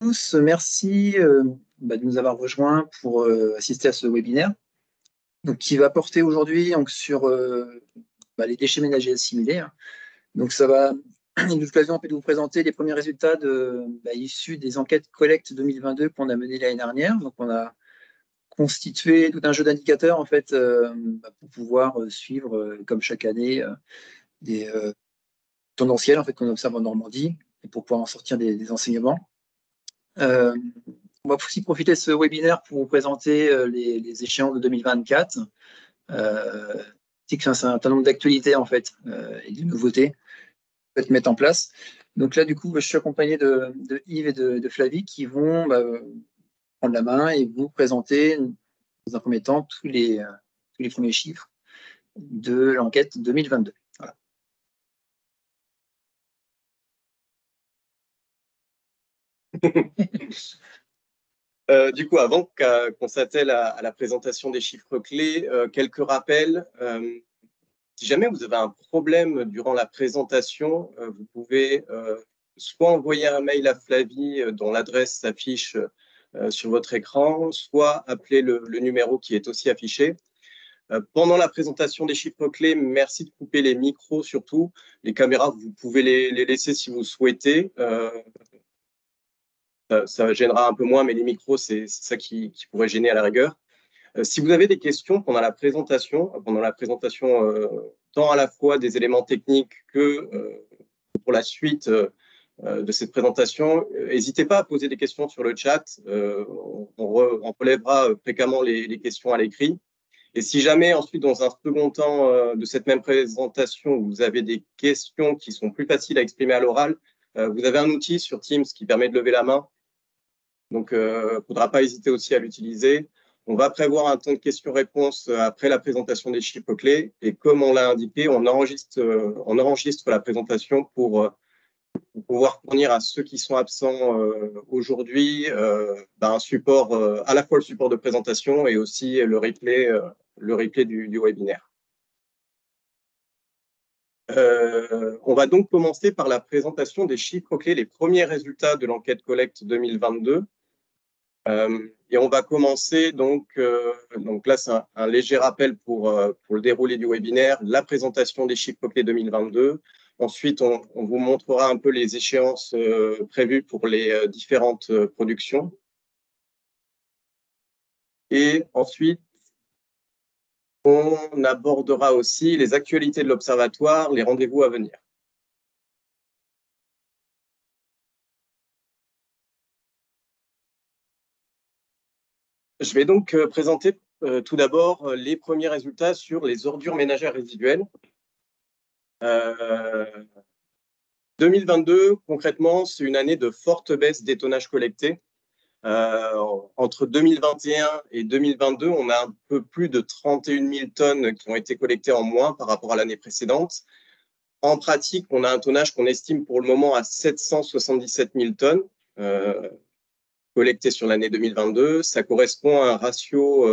tous, merci de nous avoir rejoints pour assister à ce webinaire donc, qui va porter aujourd'hui sur les déchets ménagers assimilés. Donc, ça va être l'occasion de vous présenter les premiers résultats issus des enquêtes collecte 2022 qu'on a menées l'année dernière. Donc, on a constitué tout un jeu d'indicateurs en fait pour pouvoir suivre, comme chaque année, des tendanciels en fait qu'on observe en Normandie et pour pouvoir en sortir des enseignements. On va aussi profiter de ce webinaire pour vous présenter les échéances de 2024, ainsi qu'un certain nombre d'actualités en fait et de nouveautés qu'on peut mettre en place. Donc là, du coup, je suis accompagné de Yves et de Flavie qui vont prendre la main et vous présenter, dans un premier temps, tous les premiers chiffres de l'enquête 2022. Voilà. Du coup, avant qu'on s'attelle à la présentation des chiffres clés, quelques rappels. Si jamais vous avez un problème durant la présentation, vous pouvez soit envoyer un mail à Flavie dont l'adresse s'affiche sur votre écran, soit appeler le numéro qui est aussi affiché. Pendant la présentation des chiffres clés, merci de couper les micros surtout. Les caméras, vous pouvez les laisser si vous souhaitez. Ça gênera un peu moins, mais les micros, c'est ça qui pourrait gêner à la rigueur. Si vous avez des questions pendant la présentation, tant à la fois des éléments techniques que pour la suite de cette présentation, n'hésitez pas à poser des questions sur le chat. On relèvera fréquemment les questions à l'écrit. Et si jamais ensuite, dans un second temps de cette même présentation, vous avez des questions qui sont plus faciles à exprimer à l'oral, vous avez un outil sur Teams qui permet de lever la main. Donc, il ne faudra pas hésiter aussi à l'utiliser. On va prévoir un temps de questions-réponses après la présentation des chiffres clés. Et comme on l'a indiqué, on enregistre la présentation pour pouvoir fournir à ceux qui sont absents aujourd'hui un support, à la fois le support de présentation et aussi le replay du webinaire. On va donc commencer par la présentation des chiffres clés, les premiers résultats de l'enquête collecte 2022. Et on va commencer donc là c'est un léger rappel pour le déroulé du webinaire, la présentation des chiffres clés 2022. Ensuite, on vous montrera un peu les échéances prévues pour les différentes productions. Et ensuite, on abordera aussi les actualités de l'Observatoire, les rendez-vous à venir. Je vais donc présenter tout d'abord les premiers résultats sur les ordures ménagères résiduelles. 2022, concrètement, c'est une année de forte baisse des tonnages collectés. Entre 2021 et 2022, on a un peu plus de 31 000 tonnes qui ont été collectées en moins par rapport à l'année précédente. En pratique, on a un tonnage qu'on estime pour le moment à 777 000 tonnes collectées sur l'année 2022. Ça correspond à un ratio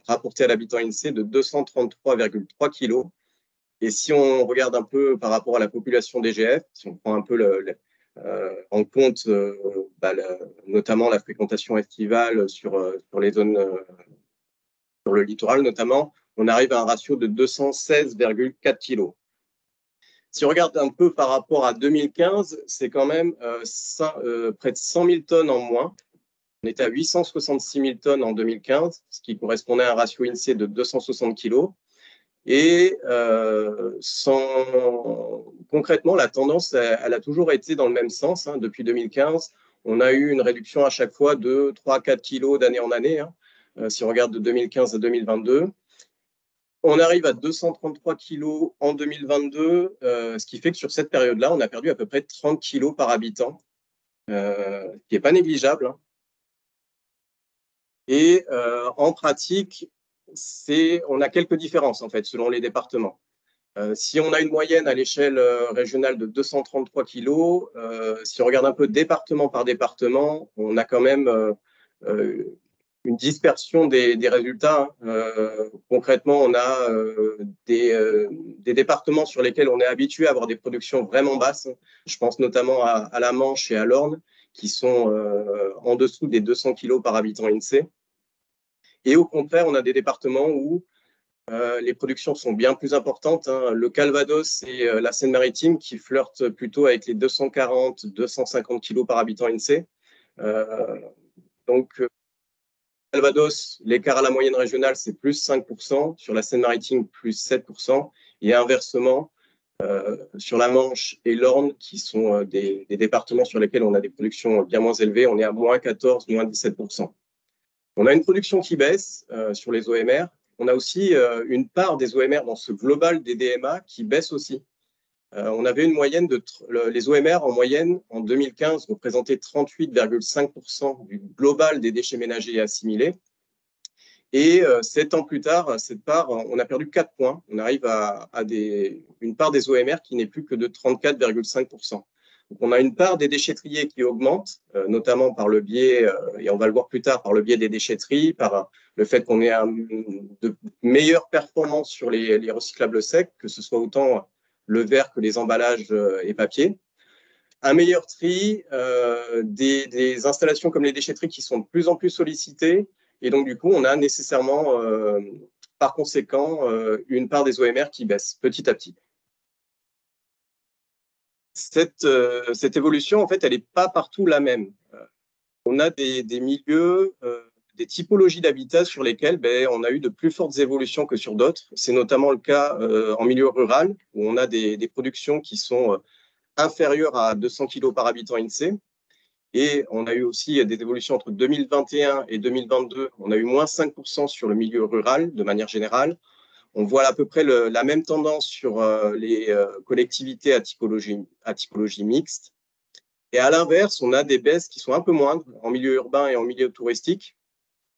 rapporté à l'habitant INSEE de 233,3 kg. Et si on regarde un peu par rapport à la population DGF, si on prend un peu en compte notamment la fréquentation estivale sur les zones, sur le littoral notamment, on arrive à un ratio de 216,4 kg. Si on regarde un peu par rapport à 2015, c'est quand même près de 100 000 tonnes en moins. On était à 866 000 tonnes en 2015, ce qui correspondait à un ratio INSEE de 260 kg. Et concrètement, la tendance, elle a toujours été dans le même sens. Depuis 2015, on a eu une réduction à chaque fois de 3 à 4 kilos d'année en année, si on regarde de 2015 à 2022. On arrive à 233 kilos en 2022, ce qui fait que sur cette période-là, on a perdu à peu près 30 kilos par habitant, ce qui n'est pas négligeable. Et en pratique, on a quelques différences en fait selon les départements. Si on a une moyenne à l'échelle régionale de 233 kilos, si on regarde un peu département par département, on a quand même une dispersion des résultats. Concrètement, on a des départements sur lesquels on est habitué à avoir des productions vraiment basses. Je pense notamment à la Manche et à l'Orne, qui sont en dessous des 200 kg par habitant INSEE. Et au contraire, on a des départements où les productions sont bien plus importantes. Le Calvados et la Seine-Maritime qui flirtent plutôt avec les 240-250 kg par habitant INSEE. Donc, Calvados, l'écart à la moyenne régionale, c'est plus 5%. Sur la Seine-Maritime, plus 7%. Et inversement, sur la Manche et l'Orne, qui sont des départements sur lesquels on a des productions bien moins élevées, on est à moins 14, moins 17%. On a une production qui baisse sur les OMR. On a aussi une part des OMR dans ce global des DMA qui baisse aussi. On avait une moyenne les OMR en moyenne en 2015 représentaient 38,5% du global des déchets ménagers et assimilés. Et 7 ans plus tard, cette part, on a perdu 4 points. On arrive à une part des OMR qui n'est plus que de 34,5%. Donc, on a une part des déchetteries qui augmente, notamment par le biais, et on va le voir plus tard, par le biais des déchetteries, par le fait qu'on ait de meilleures performances sur les recyclables secs, que ce soit autant le verre que les emballages et papier. Un meilleur tri, des installations comme les déchetteries qui sont de plus en plus sollicitées. Et donc, du coup, on a nécessairement, par conséquent, une part des OMR qui baisse petit à petit. Cette évolution, en fait, elle n'est pas partout la même. On a des milieux, des typologies d'habitats sur lesquels on a eu de plus fortes évolutions que sur d'autres. C'est notamment le cas en milieu rural, où on a des productions qui sont inférieures à 200 kg par habitant INSEE. Et on a eu aussi des évolutions entre 2021 et 2022. On a eu moins 5% sur le milieu rural, de manière générale. On voit à peu près la même tendance sur les collectivités à typologie mixte. Et à l'inverse, on a des baisses qui sont un peu moindres en milieu urbain et en milieu touristique.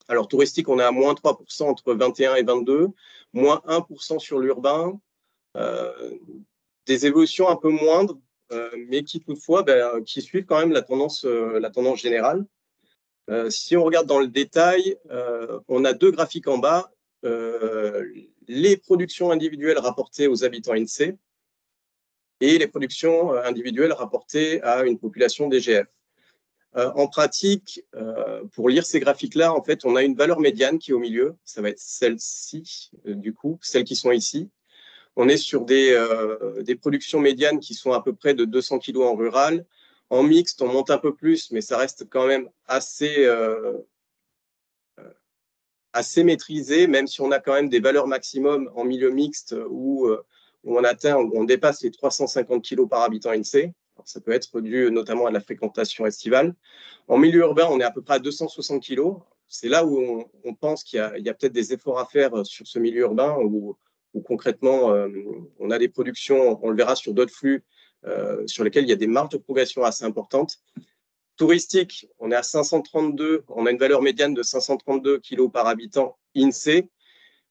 Alors, touristique, on est à moins 3% entre 21 et 22, moins 1% sur l'urbain. Des évolutions un peu moindres, mais qui toutefois qui suivent quand même la tendance générale. Si on regarde dans le détail, on a 2 graphiques en bas. Les productions individuelles rapportées aux habitants INSEE et les productions individuelles rapportées à une population DGF. En pratique, pour lire ces graphiques-là, en fait, on a une valeur médiane qui est au milieu. Ça va être celle-ci, du coup, celles qui sont ici. On est sur des productions médianes qui sont à peu près de 200 kg en rural. En mixte, on monte un peu plus, mais ça reste quand même assez maîtrisé, même si on a quand même des valeurs maximum en milieu mixte où on dépasse les 350 kg par habitant INSEE. Alors, ça peut être dû notamment à la fréquentation estivale. En milieu urbain, on est à peu près à 260 kg. C'est là où on pense qu'il y a peut-être des efforts à faire sur ce milieu urbain où concrètement, on a des productions, on le verra sur d'autres flux, sur lesquels il y a des marges de progression assez importantes. Touristique, on est à 532, on a une valeur médiane de 532 kg par habitant INSEE.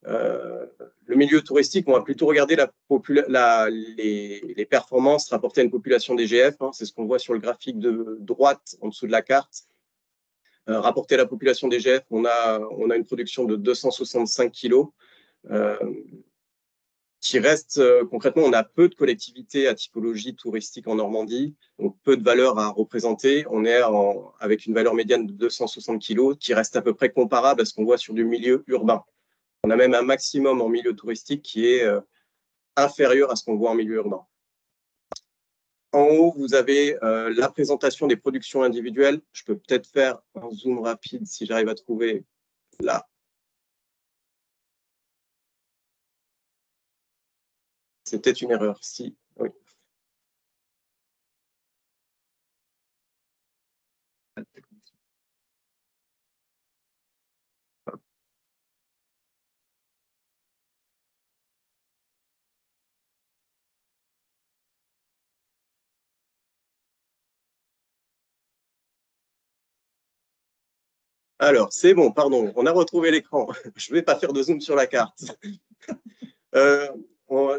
Le milieu touristique, on va plutôt regarder les performances rapportées à une population DGF. C'est ce qu'on voit sur le graphique de droite en dessous de la carte. Rapporté à la population DGF, on a une production de 265 kg. Qui reste concrètement, on a peu de collectivités à typologie touristique en Normandie, donc peu de valeur à représenter. On est avec une valeur médiane de 260 kg qui reste à peu près comparable à ce qu'on voit sur du milieu urbain. On a même un maximum en milieu touristique qui est inférieur à ce qu'on voit en milieu urbain. En haut, vous avez la présentation des productions individuelles. Je peux peut-être faire un zoom rapide si j'arrive à trouver là. C'est peut-être une erreur, si, oui. Alors, c'est bon, pardon, on a retrouvé l'écran. Je ne vais pas faire de zoom sur la carte.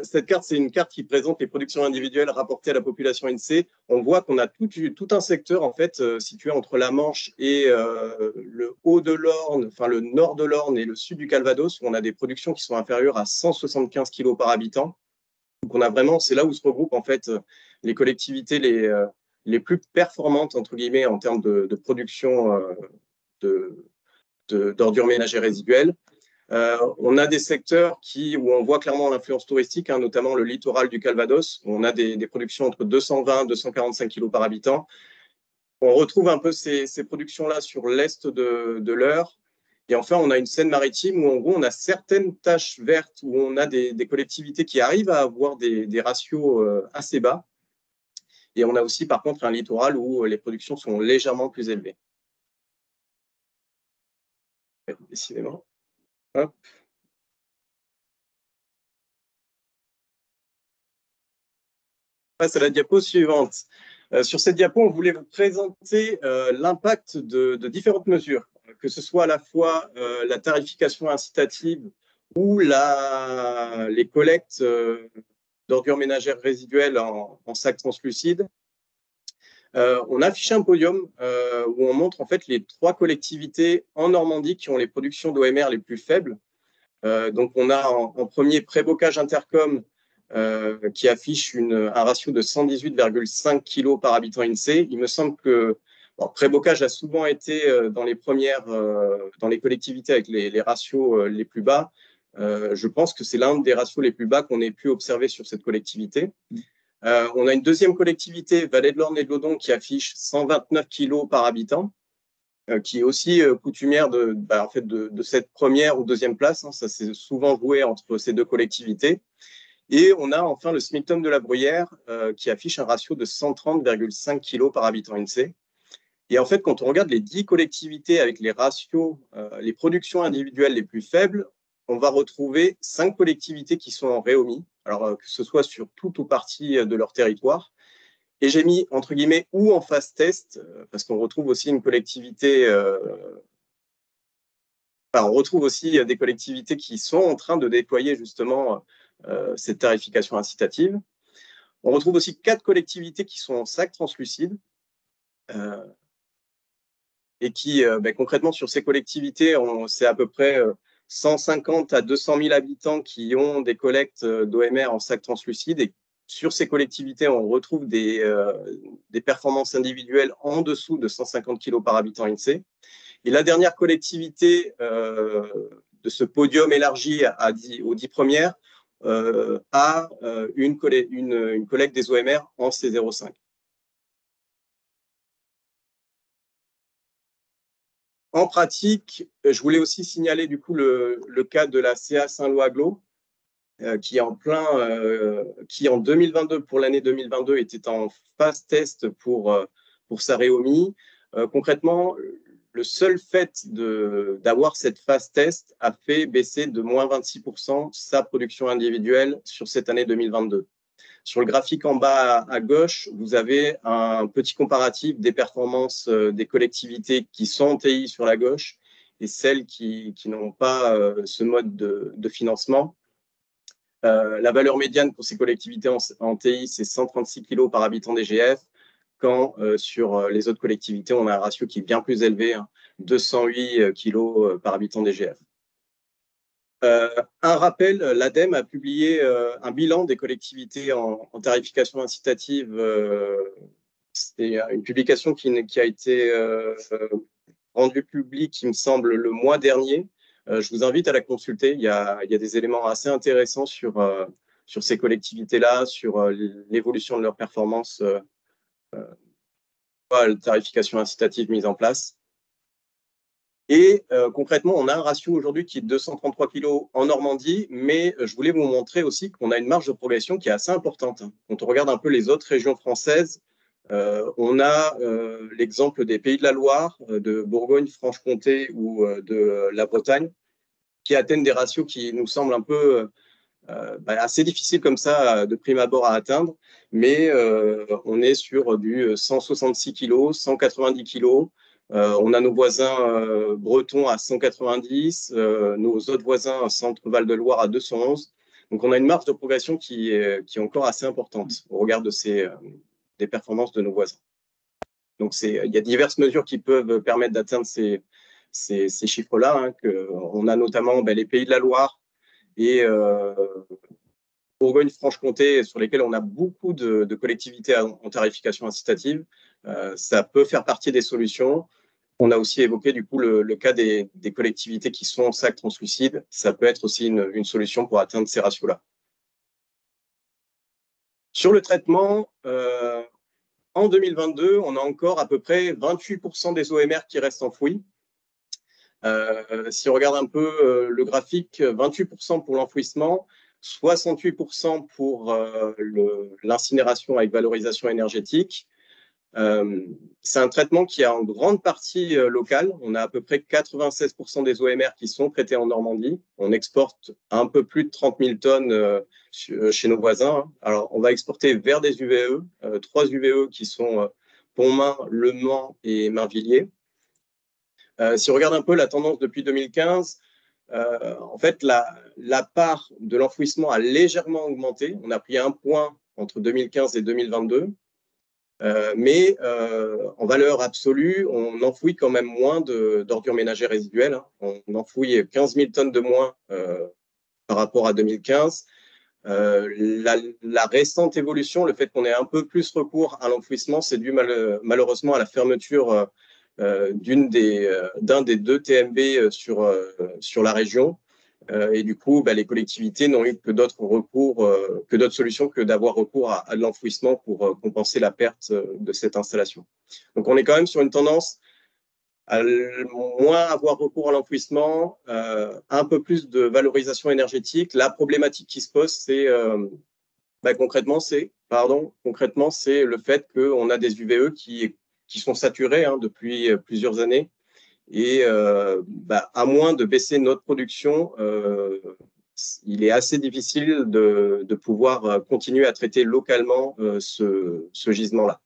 Cette carte, c'est une carte qui présente les productions individuelles rapportées à la population INSEE. On voit qu'on a tout un secteur en fait situé entre la Manche et le haut de l'Orne, enfin le nord de l'Orne et le sud du Calvados, où on a des productions qui sont inférieures à 175 kg par habitant. Donc on a vraiment, c'est là où se regroupent en fait les collectivités les plus performantes, entre guillemets, en termes de production d'ordures ménagères résiduelles. On a des secteurs où on voit clairement l'influence touristique, hein, notamment le littoral du Calvados, où on a des productions entre 220 et 245 kg par habitant. On retrouve un peu ces productions-là sur l'est de l'Eure. Et enfin, on a une Seine-Maritime où, en gros, on a certaines taches vertes où on a des collectivités qui arrivent à avoir des ratios assez bas. Et on a aussi, par contre, un littoral où les productions sont légèrement plus élevées. Décidément. Hop. On passe à la diapo suivante. Sur cette diapo, on voulait vous présenter l'impact de différentes mesures, que ce soit à la fois la tarification incitative ou les collectes d'ordures ménagères résiduelles en sacs translucides. On a affiché un podium où on montre en fait les 3 collectivités en Normandie qui ont les productions d'OMR les plus faibles. Donc, on a en premier Prébocage Intercom qui affiche un ratio de 118,5 kg par habitant INSEE. Il me semble que Prébocage a souvent été dans les premières, dans les collectivités avec les ratios les plus bas. Je pense que c'est l'un des ratios les plus bas qu'on ait pu observer sur cette collectivité. On a une deuxième collectivité, Vallée de l'Orne et de l'Odon, qui affiche 129 kg par habitant, qui est aussi coutumière en fait de cette première ou deuxième place. Hein, ça s'est souvent joué entre ces 2 collectivités. Et on a enfin le SMICTOM de la Bruyère qui affiche un ratio de 130,5 kg par habitant INSEE. Et en fait, quand on regarde les 10 collectivités avec les ratios, les productions individuelles les plus faibles, on va retrouver 5 collectivités qui sont en Réomie, alors que ce soit sur toute ou partie de leur territoire. Et j'ai mis entre guillemets ou en phase test, parce qu'on retrouve aussi une collectivité. On retrouve aussi des collectivités qui sont en train de déployer justement cette tarification incitative. On retrouve aussi 4 collectivités qui sont en sac translucide et qui, concrètement, sur ces collectivités, c'est à peu près 150 à 200 000 habitants qui ont des collectes d'OMR en sac translucide. Et sur ces collectivités, on retrouve des performances individuelles en dessous de 150 kg par habitant INSEE. Et la dernière collectivité de ce podium élargi aux 10 premières a une collecte des OMR en C05. En pratique, je voulais aussi signaler du coup le cas de la CA Saint-Lô-Aglo, qui en 2022, pour l'année 2022, était en phase test pour sa Réomie. Concrètement, le seul fait d'avoir cette phase test a fait baisser de moins 26% sa production individuelle sur cette année 2022. Sur le graphique en bas à gauche, vous avez un petit comparatif des performances des collectivités qui sont en TI sur la gauche et celles qui n'ont pas ce mode de financement. La valeur médiane pour ces collectivités en TI, c'est 136 kg par habitant DGF, quand sur les autres collectivités, on a un ratio qui est bien plus élevé, hein, 208 kg par habitant DGF. Un rappel, l'ADEME a publié un bilan des collectivités en tarification incitative. C'est une publication qui a été rendue publique, il me semble, le mois dernier. Je vous invite à la consulter. Il y a des éléments assez intéressants sur ces collectivités-là, sur l'évolution de leur performance, la tarification incitative mise en place. Et concrètement, on a un ratio aujourd'hui qui est de 233 kg en Normandie, mais je voulais vous montrer aussi qu'on a une marge de progression qui est assez importante. Quand on regarde un peu les autres régions françaises, on a l'exemple des Pays de la Loire, de Bourgogne, Franche-Comté ou de la Bretagne, qui atteignent des ratios qui nous semblent un peu assez difficiles comme ça de prime abord à atteindre, mais on est sur du 166 kg, 190 kg. On a nos voisins bretons à 190, nos autres voisins Centre-Val de Loire à 211. Donc, on a une marge de progression qui est encore assez importante au regard de des performances de nos voisins. Donc, il y a diverses mesures qui peuvent permettre d'atteindre ces chiffres-là. Hein, on a notamment les Pays de la Loire et Bourgogne-Franche-Comté, sur lesquels on a beaucoup de collectivités en tarification incitative, ça peut faire partie des solutions. On a aussi évoqué du coup le cas des collectivités qui sont SAC translucide. Ça peut être aussi une solution pour atteindre ces ratios-là. Sur le traitement, en 2022, on a encore à peu près 28% des OMR qui restent enfouis. Si on regarde un peu le graphique, 28% pour l'enfouissement, 68% pour l'incinération avec valorisation énergétique. C'est un traitement qui est en grande partie local. On a à peu près 96% des OMR qui sont traités en Normandie. On exporte un peu plus de 30 000 tonnes chez nos voisins. Alors, on va exporter vers des UVE, 3 UVE qui sont Pontmain, Le Mans et Mainvilliers. Si on regarde un peu la tendance depuis 2015, en fait, la part de l'enfouissement a légèrement augmenté. On a pris 1 point entre 2015 et 2022. Mais en valeur absolue, on enfouit quand même moins d'ordures ménagères résiduelles. Hein. On enfouit 15 000 tonnes de moins par rapport à 2015. La récente évolution, le fait qu'on ait un peu plus recours à l'enfouissement, c'est dû malheureusement à la fermeture d'un des 2 TMB sur la région. Et du coup, les collectivités n'ont eu que d'autres solutions que d'avoir recours à de l'enfouissement pour compenser la perte de cette installation. Donc, on est quand même sur une tendance à moins avoir recours à l'enfouissement, un peu plus de valorisation énergétique. La problématique qui se pose, c'est concrètement, c'est le fait qu'on a des UVE qui sont saturés depuis plusieurs années. Et à moins de baisser notre production, il est assez difficile de pouvoir continuer à traiter localement ce gisement-là.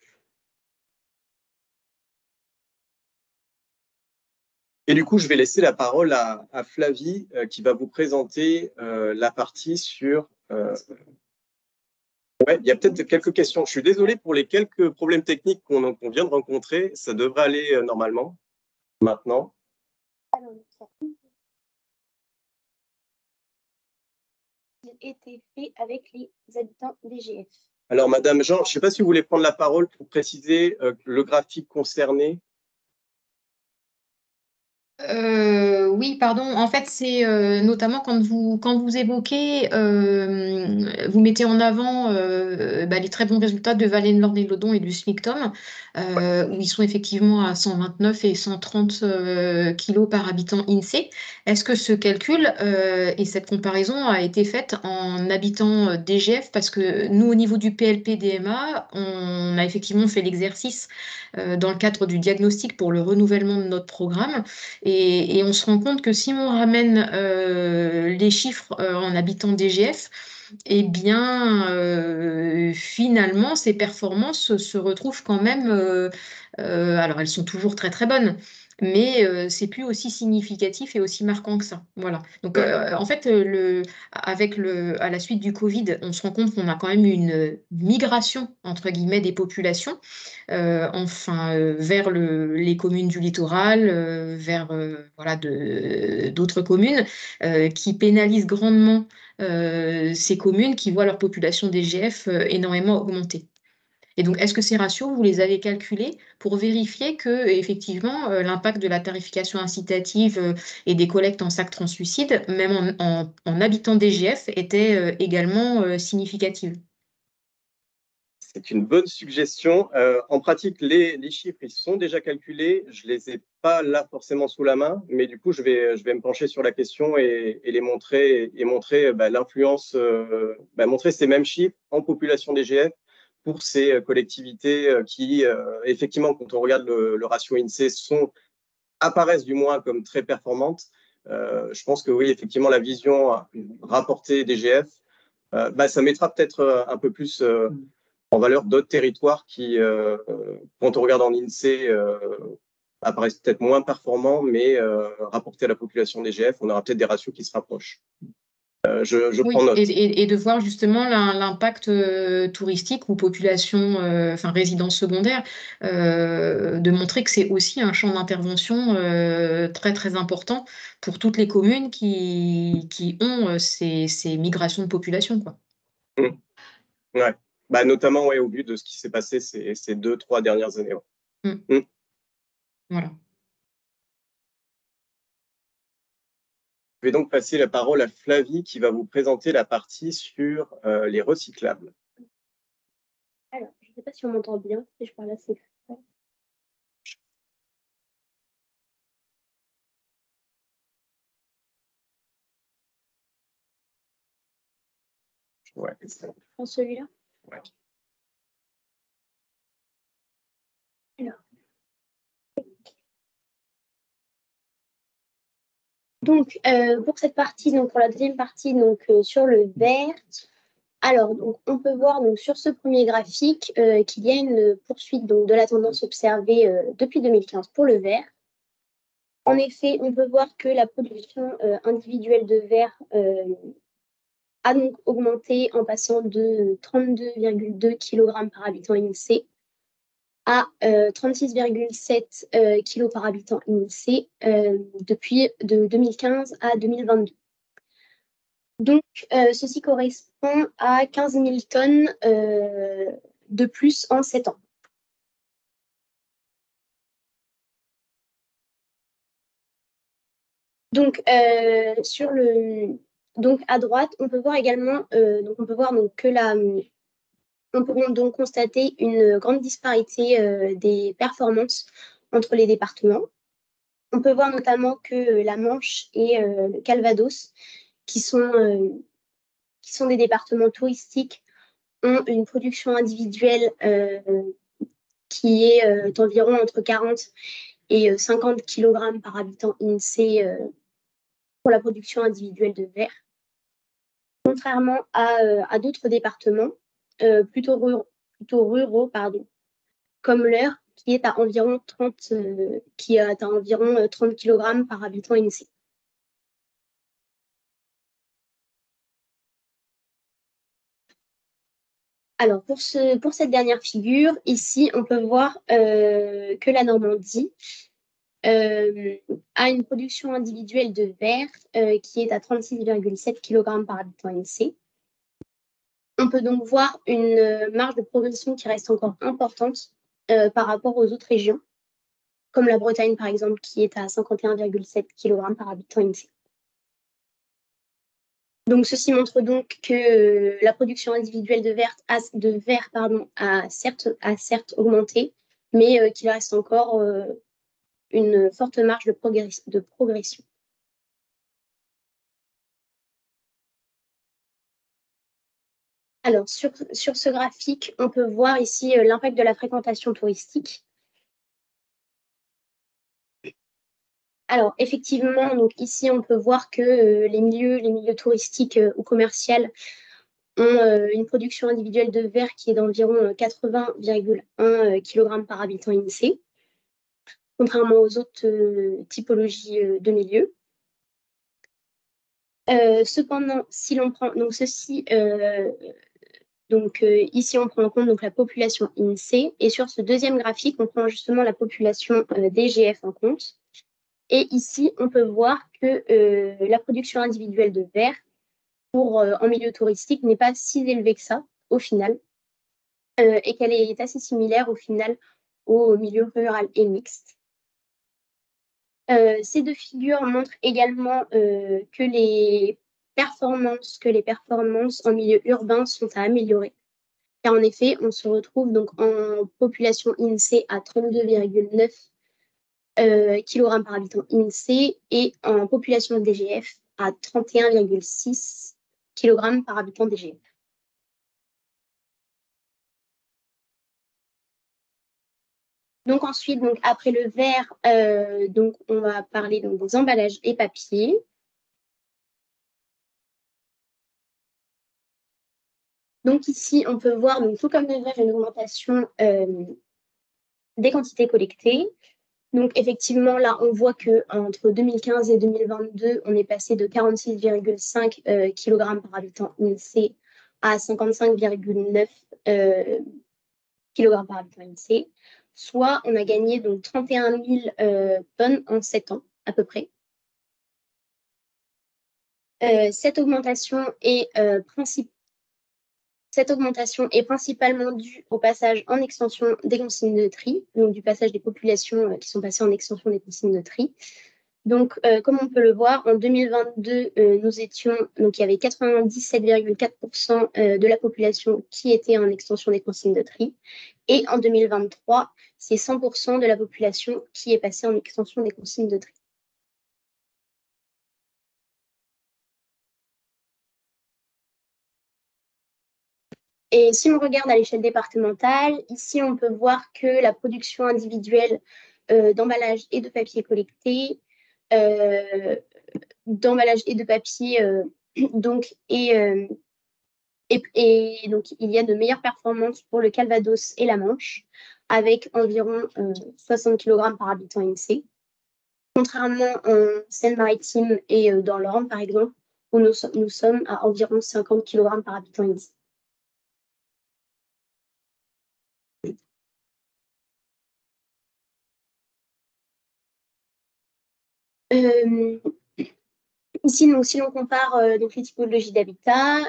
Et du coup, je vais laisser la parole à Flavie qui va vous présenter la partie sur… Ouais, il y a peut-être quelques questions. Je suis désolé pour les quelques problèmes techniques qu'on vient de rencontrer. Ça devrait aller normalement maintenant. Été fait avec les habitants DGF. Alors, Madame Jean, je ne sais pas si vous voulez prendre la parole pour préciser le graphique concerné. Oui, pardon. En fait, c'est notamment quand vous évoquez, vous mettez en avant les très bons résultats de Vallée-Nord-des-Lodons et du SMICTOM, où ils sont effectivement à 129 et 130 kilos par habitant INSEE. Est-ce que ce calcul et cette comparaison a été faite en habitant DGF? Parce que nous, au niveau du PLP-DMA, on a effectivement fait l'exercice dans le cadre du diagnostic pour le renouvellement de notre programme. Et on se rend compte que si on ramène les chiffres en habitant DGF, eh bien, finalement, ces performances se retrouvent quand même… alors, elles sont toujours très, très bonnes, mais c'est plus aussi significatif et aussi marquant que ça. Voilà. Donc, en fait, à la suite du Covid, on se rend compte qu'on a quand même une migration, entre guillemets, des populations, vers les communes du littoral, vers d'autres communes qui pénalisent grandement ces communes qui voient leur population DGF énormément augmenter. Et donc, est-ce que ces ratios, vous les avez calculés pour vérifier que, effectivement, l'impact de la tarification incitative et des collectes en sacs translucides, même en habitant DGF, était également significative? C'est une bonne suggestion. En pratique, les chiffres, ils sont déjà calculés. Je ne les ai pas là forcément sous la main, mais du coup, je vais me pencher sur la question et les montrer, et montrer l'influence, montrer ces mêmes chiffres en population DGF pour ces collectivités qui, effectivement, quand on regarde le ratio INSEE, apparaissent du moins comme très performantes. Je pense que oui, effectivement, la vision rapportée DGF, ça mettra peut-être un peu plus en valeur d'autres territoires qui, quand on regarde en INSEE, apparaissent peut-être moins performants, mais rapportés à la population DGF, on aura peut-être des ratios qui se rapprochent. Je Oui, prends note. et de voir justement l'impact touristique ou population, résidence secondaire, de montrer que c'est aussi un champ d'intervention très très important pour toutes les communes qui ont ces migrations de population, quoi. Ouais. Bah, notamment au vu de ce qui s'est passé ces 2-3 dernières années. Ouais. Voilà. Je vais donc passer la parole à Flavie qui va vous présenter la partie sur les recyclables. Alors, je ne sais pas si on m'entend bien, si je parle assez fort. Ouais. Je prends celui-là. Ouais. Alors. Donc, pour cette partie, donc pour la deuxième partie, donc sur le verre, alors donc, on peut voir donc, sur ce premier graphique qu'il y a une poursuite donc, de la tendance observée depuis 2015 pour le verre. En effet, on peut voir que la production individuelle de verre a donc augmenté en passant de 32,2 kg par habitant INSEE à 36,7 kg par habitant INSEE depuis de 2015 à 2022. Donc, ceci correspond à 15 000 tonnes de plus en 7 ans. Donc, donc à droite, on peut voir également que on peut donc constater une grande disparité des performances entre les départements. On peut voir notamment que la Manche et le Calvados, qui sont des départements touristiques, ont une production individuelle qui est d'environ entre 40 et 50 kg par habitant INSEE pour la production individuelle de verre. Contrairement à d'autres départements plutôt ruraux, comme l'Eure, qui est à environ 30 kg par habitant INSEE. Alors, pour cette dernière figure, ici, on peut voir que la Normandie a une production individuelle de verre qui est à 36,7 kg par habitant INSEE. On peut donc voir une marge de progression qui reste encore importante par rapport aux autres régions, comme la Bretagne, par exemple, qui est à 51,7 kg par habitant INSEE. Donc, ceci montre donc que la production individuelle de verre a certes augmenté, mais qu'il reste encore une forte marge de progression. Alors, sur ce graphique, on peut voir ici l'impact de la fréquentation touristique. Alors, effectivement, donc ici, on peut voir que les milieux touristiques ou commerciaux ont une production individuelle de verre qui est d'environ 80,1 kg par habitant INSEE, contrairement aux autres typologies de milieux. Cependant, si l'on prend donc ceci, ici on prend en compte donc la population INSEE, et sur ce deuxième graphique, on prend justement la population DGF en compte. Et ici, on peut voir que la production individuelle de verre en milieu touristique n'est pas si élevée que ça au final, et qu'elle est assez similaire au final au milieu rural et mixte. Ces deux figures montrent également que les performances en milieu urbain sont à améliorer. Car en effet, on se retrouve donc en population INSEE à 32,9 kg par habitant INSEE et en population DGF à 31,6 kg par habitant DGF. Donc ensuite, donc après le verre, donc on va parler donc des emballages et papiers. Donc ici, on peut voir, donc, tout comme le verre, une augmentation des quantités collectées. Donc effectivement, là, on voit qu'entre 2015 et 2022, on est passé de 46,5 kg par habitant INSEE à 55,9 kg par habitant INSEE. Soit on a gagné donc 31 000 tonnes en 7 ans, à peu près. Cette augmentation est Cette augmentation est principalement due au passage en extension des consignes de tri, donc du passage des populations qui sont passées en extension des consignes de tri. Donc, comme on peut le voir, en 2022, nous étions, donc il y avait 97,4% de la population qui était en extension des consignes de tri. Et en 2023, c'est 100% de la population qui est passée en extension des consignes de tri. Et si on regarde à l'échelle départementale, ici, on peut voir que la production individuelle d'emballage et de papier collecté, d'emballage et de papier, donc, et donc, il y a de meilleures performances pour le Calvados et la Manche, avec environ 60 kg par habitant INSEE. Contrairement en Seine-Maritime et dans l'Orne, par exemple, où nous sommes à environ 50 kg par habitant INSEE. Ici, donc, si l'on compare donc, les typologies d'habitat,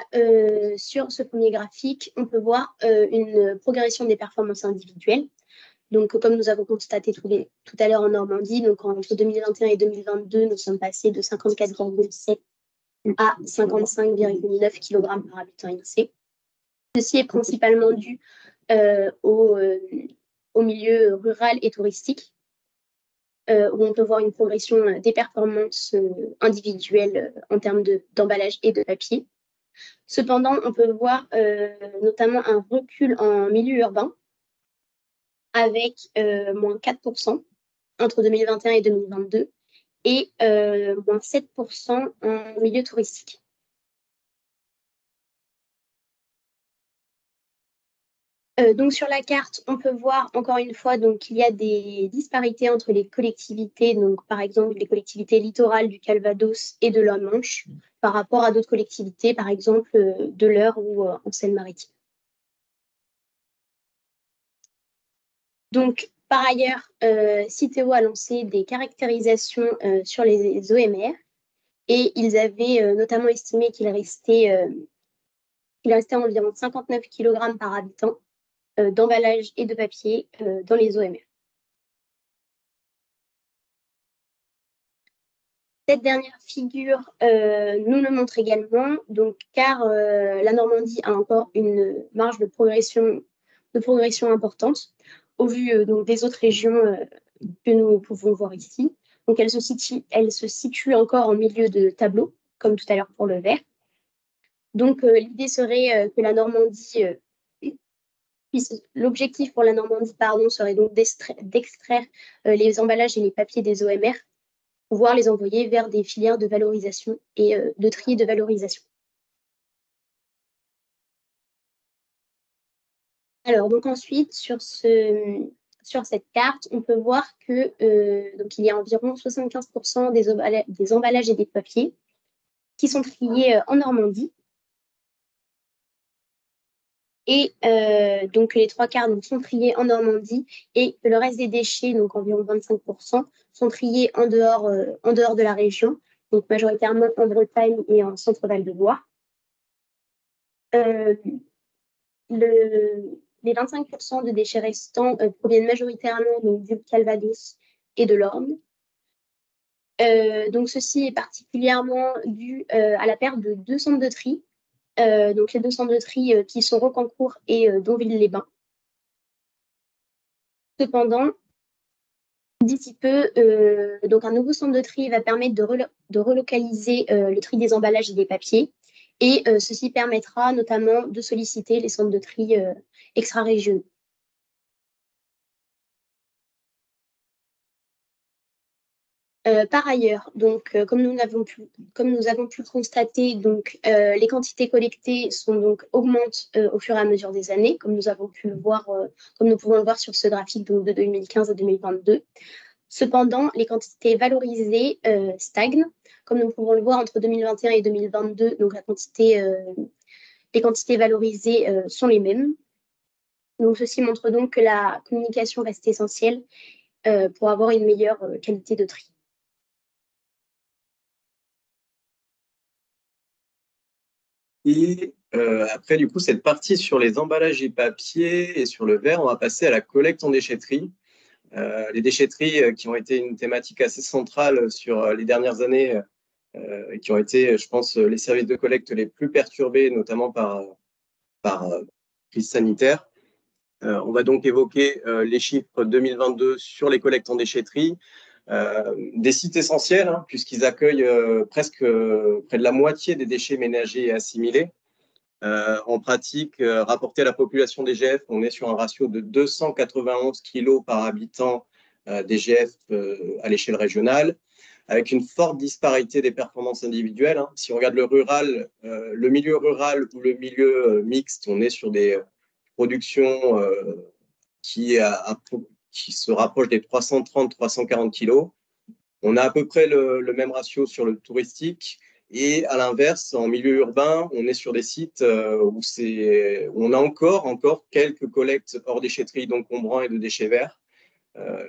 sur ce premier graphique, on peut voir une progression des performances individuelles. Donc, comme nous avons constaté tout à l'heure en Normandie, donc entre 2021 et 2022, nous sommes passés de 54,7 à 55,9 kg par habitant INSEE. Ceci est principalement dû au milieu rural et touristique, où on peut voir une progression des performances individuelles en termes d'emballage et de papier. Cependant, on peut voir notamment un recul en milieu urbain avec moins 4% entre 2021 et 2022 et moins 7% en milieu touristique. Donc sur la carte, on peut voir encore une fois qu'il y a des disparités entre les collectivités, donc par exemple les collectivités littorales du Calvados et de la Manche, par rapport à d'autres collectivités, par exemple de l'Eure ou en Seine-Maritime. Donc par ailleurs, Citeo a lancé des caractérisations sur les OMR et ils avaient notamment estimé qu'il restait environ 59 kg par habitant d'emballage et de papier dans les OMR. Cette dernière figure nous le montre également, donc, car la Normandie a encore une marge de progression importante au vu donc, des autres régions que nous pouvons voir ici. Donc elle se situe encore en milieu de tableau, comme tout à l'heure pour le vert. Donc l'idée serait que la Normandie l'objectif pour la Normandie, serait donc d'extraire les emballages et les papiers des OMR, pouvoir les envoyer vers des filières de valorisation et de tri et de valorisation. Alors, donc ensuite, sur cette carte, on peut voir que donc il y a environ 75% des emballages et des papiers qui sont triés en Normandie. Et donc les 3/4 sont triés en Normandie et le reste des déchets, donc environ 25%, sont triés en dehors de la région, donc majoritairement en Bretagne et en Centre-Val de Loire. Les 25% de déchets restants proviennent majoritairement donc, du Calvados et de l'Orne. Donc ceci est particulièrement dû à la perte de 2 centres de tri. Donc les 2 centres de tri qui sont Rocancourt et Donville-les-Bains. Cependant, d'ici peu, donc un nouveau centre de tri va permettre de relocaliser le tri des emballages et des papiers. Et ceci permettra notamment de solliciter les centres de tri extra-régionaux. Par ailleurs, donc, comme nous avons pu le constater, donc, les quantités collectées augmentent au fur et à mesure des années, comme nous pouvons le voir sur ce graphique de 2015 à 2022. Cependant, les quantités valorisées stagnent, comme nous pouvons le voir entre 2021 et 2022. Donc, les quantités valorisées sont les mêmes. Donc, ceci montre donc que la communication reste essentielle pour avoir une meilleure qualité de tri. Et Après, du coup, cette partie sur les emballages et papier et sur le verre, on va passer à la collecte en déchetterie. Les déchetteries qui ont été une thématique assez centrale sur les dernières années et qui ont été, je pense, les services de collecte les plus perturbés, notamment par crise sanitaire. On va donc évoquer les chiffres 2022 sur les collectes en déchetterie. Des sites essentiels, hein, puisqu'ils accueillent presque près de la moitié des déchets ménagers et assimilés. En pratique, rapporté à la population DGF, on est sur un ratio de 291 kg par habitant DGF à l'échelle régionale, avec une forte disparité des performances individuelles. Hein. Si on regarde le rural, le milieu rural ou le milieu mixte, on est sur des productions qui se rapprochent des 330-340 kg. On a à peu près le même ratio sur le touristique. Et à l'inverse, en milieu urbain, on est sur des sites où on a encore quelques collectes hors déchetterie d'encombrants et de déchets verts.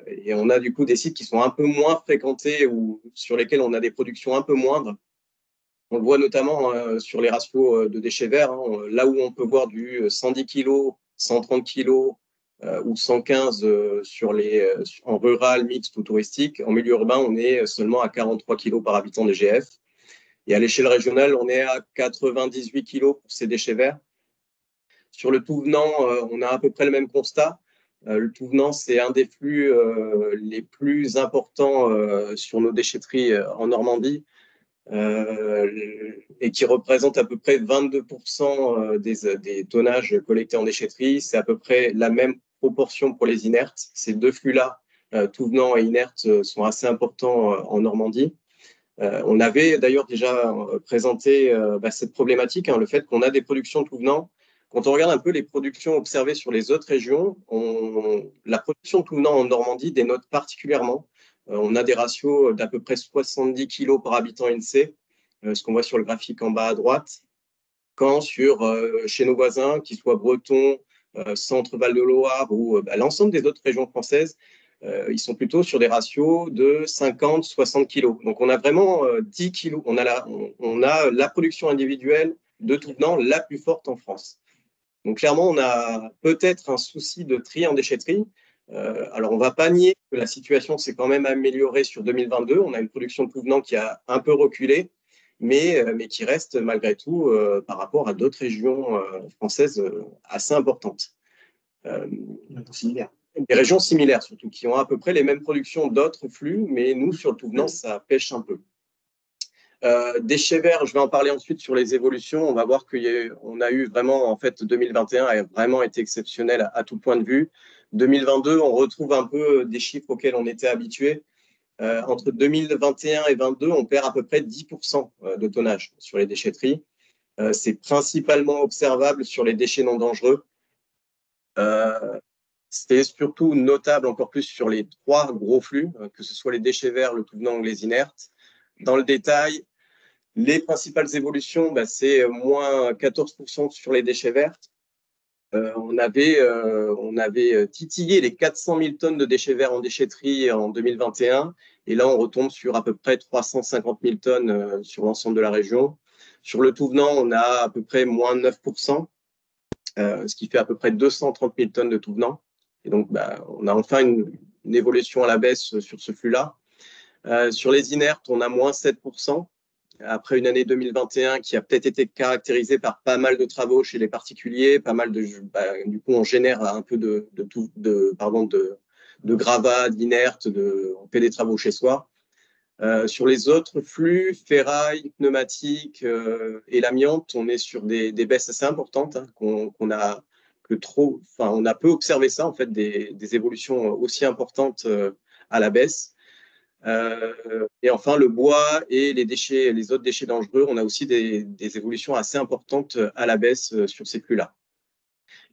Et on a du coup des sites qui sont un peu moins fréquentés ou sur lesquels on a des productions un peu moindres. On le voit notamment sur les ratios de déchets verts, hein, là où on peut voir du 110 kg, 130 kg ou 115 en rural, mixte ou touristique. En milieu urbain, on est seulement à 43 kg par habitant DGF. Et à l'échelle régionale, on est à 98 kg pour ces déchets verts. Sur le tout venant, on a à peu près le même constat. Le tout venant, c'est un des flux les plus importants sur nos déchetteries en Normandie et qui représente à peu près 22% des tonnages collectés en déchetterie. C'est à peu près la même proportion pour les inertes. Ces deux flux-là, tout venant et inertes, sont assez importants en Normandie. On avait d'ailleurs déjà présenté cette problématique, hein, le fait qu'on a des productions tout venant. Quand on regarde un peu les productions observées sur les autres régions, la production tout venant en Normandie dénote particulièrement. On a des ratios d'à peu près 70 kg par habitant INSEE, ce qu'on voit sur le graphique en bas à droite, quand chez nos voisins, qu'ils soient bretons, centre Val-de-Loire ou l'ensemble des autres régions françaises, ils sont plutôt sur des ratios de 50-60 kg. Donc, on a vraiment 10 kg. On a la production individuelle de tout venant la plus forte en France. Donc, clairement, on a peut-être un souci de tri en déchetterie. Alors, on ne va pas nier que la situation s'est quand même améliorée sur 2022. On a une production de tout venant qui a un peu reculé, mais qui reste malgré tout par rapport à d'autres régions françaises assez importantes. Similaire. Des régions similaires surtout, qui ont à peu près les mêmes productions d'autres flux, mais nous, sur le tout venant, ça pêche un peu. Déchets verts, je vais en parler ensuite sur les évolutions. On va voir qu'on a eu vraiment, en fait, 2021 a vraiment été exceptionnel à tout point de vue. 2022, on retrouve un peu des chiffres auxquels on était habitué. Entre 2021 et 2022, on perd à peu près 10% de tonnage sur les déchetteries. C'est principalement observable sur les déchets non dangereux. C'est surtout notable encore plus sur les trois gros flux, que ce soit les déchets verts, le tout venant ou les inertes. Dans le détail, les principales évolutions, c'est moins 14% sur les déchets verts. On avait titillé les 400 000 tonnes de déchets verts en déchetterie en 2021. Et là, on retombe sur à peu près 350 000 tonnes sur l'ensemble de la région. Sur le tout venant, on a à peu près moins 9%, ce qui fait à peu près 230 000 tonnes de tout venant. Et donc, on a enfin une évolution à la baisse sur ce flux-là. Sur les inertes, on a moins 7%. Après une année 2021 qui a peut-être été caractérisée par pas mal de travaux chez les particuliers, pas mal du coup, on génère un peu de gravats, d'inertes, on fait des travaux chez soi. Sur les autres flux, ferraille, pneumatique et l'amiante, on est sur des baisses assez importantes, hein, on a peu observé ça, en fait, des évolutions aussi importantes à la baisse. Et enfin, le bois et les autres déchets dangereux, on a aussi des évolutions assez importantes à la baisse sur ces flux-là.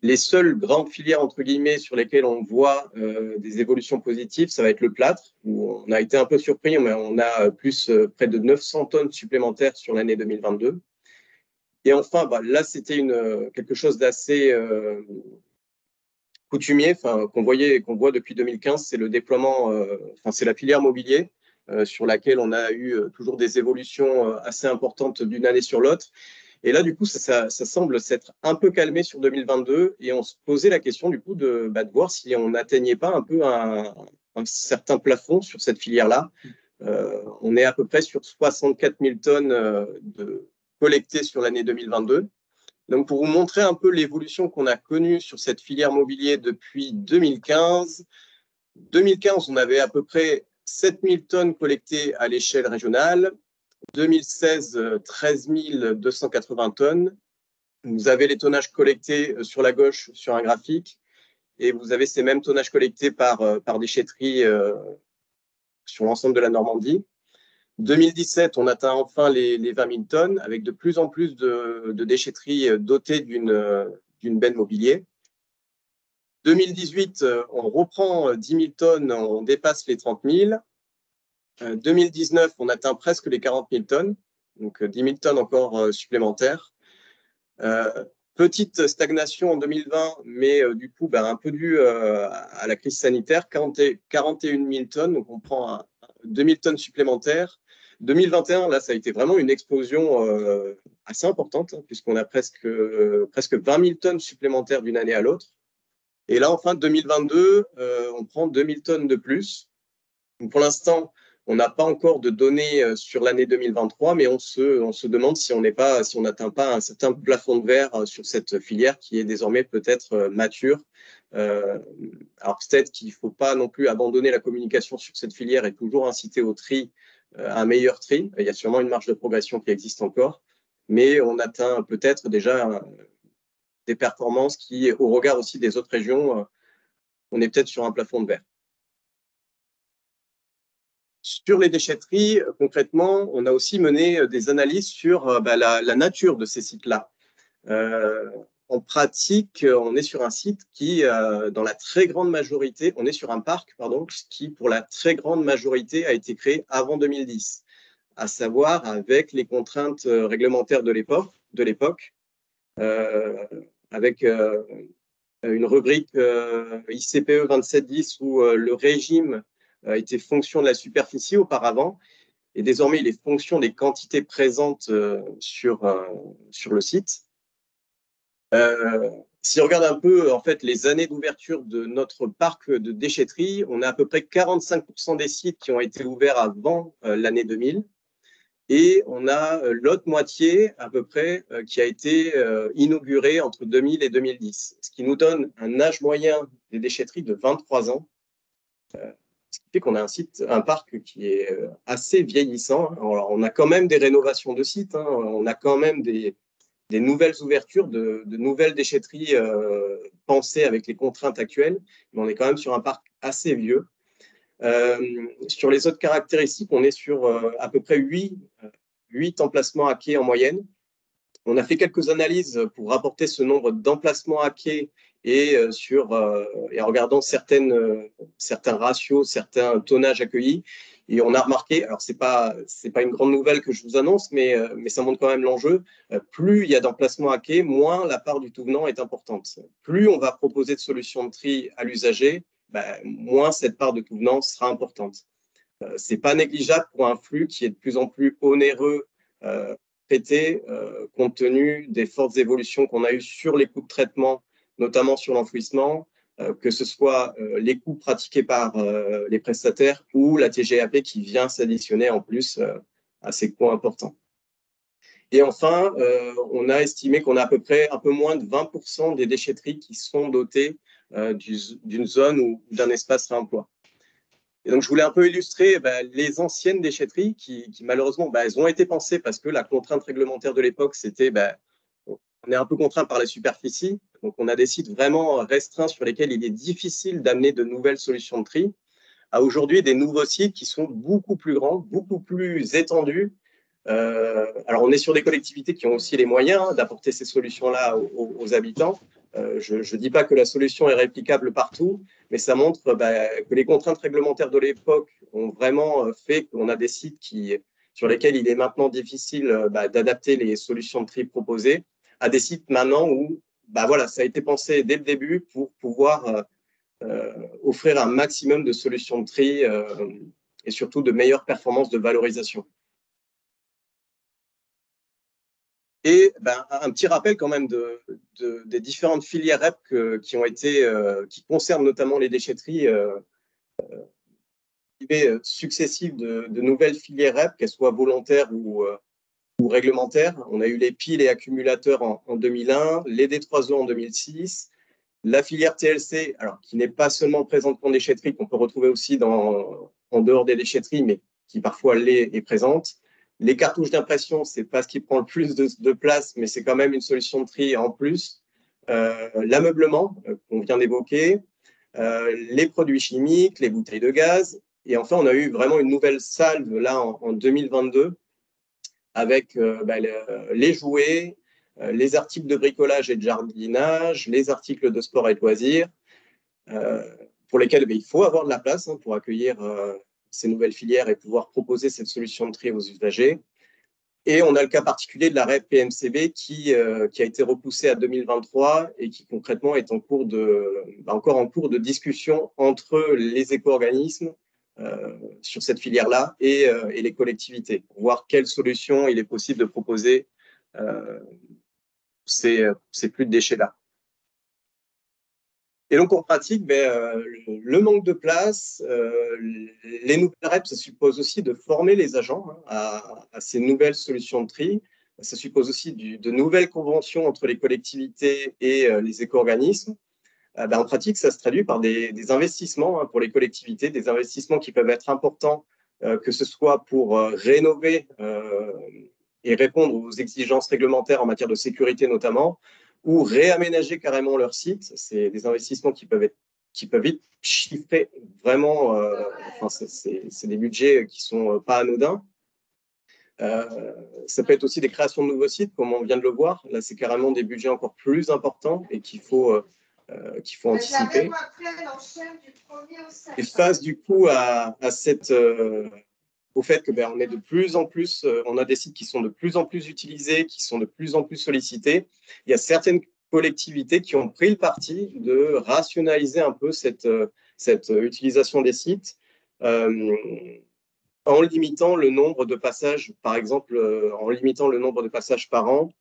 Les seules grandes filières, entre guillemets, sur lesquelles on voit des évolutions positives, ça va être le plâtre, où on a été un peu surpris, mais on a près de 900 tonnes supplémentaires sur l'année 2022. Et enfin, là, c'était quelque chose d'assez coutumier, qu'on voit depuis 2015, c'est le déploiement, c'est la filière mobilier sur laquelle on a eu toujours des évolutions assez importantes d'une année sur l'autre. Et là, du coup, ça semble s'être un peu calmé sur 2022 et on se posait la question, du coup, de voir si on n'atteignait pas un peu un certain plafond sur cette filière-là. On est à peu près sur 64 000 tonnes collectées sur l'année 2022. Donc, pour vous montrer un peu l'évolution qu'on a connue sur cette filière mobilier depuis 2015, 2015, on avait à peu près 7 000 tonnes collectées à l'échelle régionale. 2016, 13 280 tonnes. Vous avez les tonnages collectés sur la gauche sur un graphique et vous avez ces mêmes tonnages collectés par déchetterie sur l'ensemble de la Normandie. 2017, on atteint enfin les 20 000 tonnes avec de plus en plus de déchetteries dotées d'une benne mobilier. 2018, on reprend 10 000 tonnes, on dépasse les 30 000. 2019, on atteint presque les 40 000 tonnes, donc 10 000 tonnes encore supplémentaires. Petite stagnation en 2020, mais du coup, un peu dû à la crise sanitaire, 41 000 tonnes, donc on prend 2 000 tonnes supplémentaires. 2021, là, ça a été vraiment une explosion assez importante, hein, puisqu'on a presque 20 000 tonnes supplémentaires d'une année à l'autre. Et là, en fin de 2022, on prend 2 000 tonnes de plus. Donc, pour l'instant, on n'a pas encore de données sur l'année 2023, mais on se demande si on n'atteint pas un certain plafond de verre sur cette filière qui est désormais peut-être mature. Alors peut-être qu'il ne faut pas non plus abandonner la communication sur cette filière et toujours inciter au tri, un meilleur tri. Il y a sûrement une marge de progression qui existe encore, mais on atteint peut-être déjà des performances qui, au regard aussi des autres régions, on est peut-être sur un plafond de verre. Sur les déchetteries, concrètement, on a aussi mené des analyses sur la nature de ces sites-là. En pratique, on est sur un site qui, dans la très grande majorité, on est sur un parc, pardon, qui, pour la très grande majorité, a été créé avant 2010, à savoir avec les contraintes réglementaires de l'époque, avec une rubrique ICPE 2710 où le régime était fonction de la superficie auparavant, et désormais il est fonction des quantités présentes sur le site. Si on regarde un peu en fait les années d'ouverture de notre parc de déchetterie, on a à peu près 45% des sites qui ont été ouverts avant l'année 2000. Et on a l'autre moitié, à peu près, qui a été inaugurée entre 2000 et 2010, ce qui nous donne un âge moyen des déchetteries de 23 ans, ce qui fait qu'on a un parc qui est assez vieillissant. Alors, on a quand même des rénovations de sites, hein, on a quand même des nouvelles ouvertures, de nouvelles déchetteries pensées avec les contraintes actuelles, mais on est quand même sur un parc assez vieux. Sur les autres caractéristiques, on est sur à peu près 8 emplacements à quai en moyenne. On a fait quelques analyses pour rapporter ce nombre d'emplacements à quai et en regardant certains ratios, certains tonnages accueillis. Et on a remarqué, alors c'est pas une grande nouvelle que je vous annonce, mais ça montre quand même l'enjeu. Plus il y a d'emplacements à quai, moins la part du tout venant est importante. Plus on va proposer de solutions de tri à l'usager, moins cette part de tout venant sera importante. C'est pas négligeable pour un flux qui est de plus en plus onéreux traité, compte tenu des fortes évolutions qu'on a eues sur les coûts de traitement, notamment sur l'enfouissement, que ce soit les coûts pratiqués par les prestataires ou la TGAP qui vient s'additionner en plus à ces coûts importants. Et enfin, on a estimé qu'on a à peu près un peu moins de 20% des déchetteries qui sont dotées d'une zone ou d'un espace réemploi. Et donc, je voulais un peu illustrer les anciennes déchetteries qui malheureusement, elles ont été pensées parce que la contrainte réglementaire de l'époque, c'était on est un peu contraint par la superficie. Donc, on a des sites vraiment restreints sur lesquels il est difficile d'amener de nouvelles solutions de tri. À aujourd'hui, des nouveaux sites qui sont beaucoup plus grands, beaucoup plus étendus. Alors, on est sur des collectivités qui ont aussi les moyens d'apporter ces solutions-là aux habitants. Je ne dis pas que la solution est réplicable partout, mais ça montre que les contraintes réglementaires de l'époque ont vraiment fait qu'on a des sites sur lesquels il est maintenant difficile d'adapter les solutions de tri proposées à des sites maintenant où ça a été pensé dès le début pour pouvoir offrir un maximum de solutions de tri et surtout de meilleures performances de valorisation. Et un petit rappel quand même des différentes filières REP qui concernent notamment les déchetteries, successives de nouvelles filières REP, qu'elles soient volontaires ou réglementaires. On a eu les piles et accumulateurs en 2001, les D3O en 2006, la filière TLC, alors qui n'est pas seulement présente en déchetterie, qu'on peut retrouver aussi en dehors des déchetteries, mais qui parfois est présente. Les cartouches d'impression, c'est pas ce qui prend le plus de place, mais c'est quand même une solution de tri en plus. L'ameublement qu'on vient d'évoquer, les produits chimiques, les bouteilles de gaz. Et enfin, on a eu vraiment une nouvelle salve là en 2022 avec les jouets, les articles de bricolage et de jardinage, les articles de sport et de loisirs, pour lesquels il faut avoir de la place pour accueillir ces nouvelles filières et pouvoir proposer cette solution de tri aux usagers. Et on a le cas particulier de la REP PMCB qui a été repoussée à 2023 et qui concrètement est encore en cours de discussion entre les éco-organismes sur cette filière-là et les collectivités, pour voir quelles solutions il est possible de proposer ces flux de déchets-là. Et donc, en pratique, le manque de place, les nouvelles REP, ça suppose aussi de former les agents à ces nouvelles solutions de tri. Ça suppose aussi de nouvelles conventions entre les collectivités et les éco-organismes. En pratique, ça se traduit par des investissements pour les collectivités, des investissements qui peuvent être importants, que ce soit pour rénover et répondre aux exigences réglementaires en matière de sécurité notamment, ou réaménager carrément leur site. C'est des investissements qui peuvent vite chiffrer vraiment. C'est des budgets qui sont pas anodins. Ça peut être aussi des créations de nouveaux sites, comme on vient de le voir. Là, c'est carrément des budgets encore plus importants et qu'il faut anticiper. Et face du coup au fait que on est de plus en plus, on a des sites qui sont de plus en plus utilisés, qui sont de plus en plus sollicités. Il y a certaines collectivités qui ont pris le parti de rationaliser un peu cette utilisation des sites en limitant le nombre de passages, par exemple, en limitant le nombre de passages par an.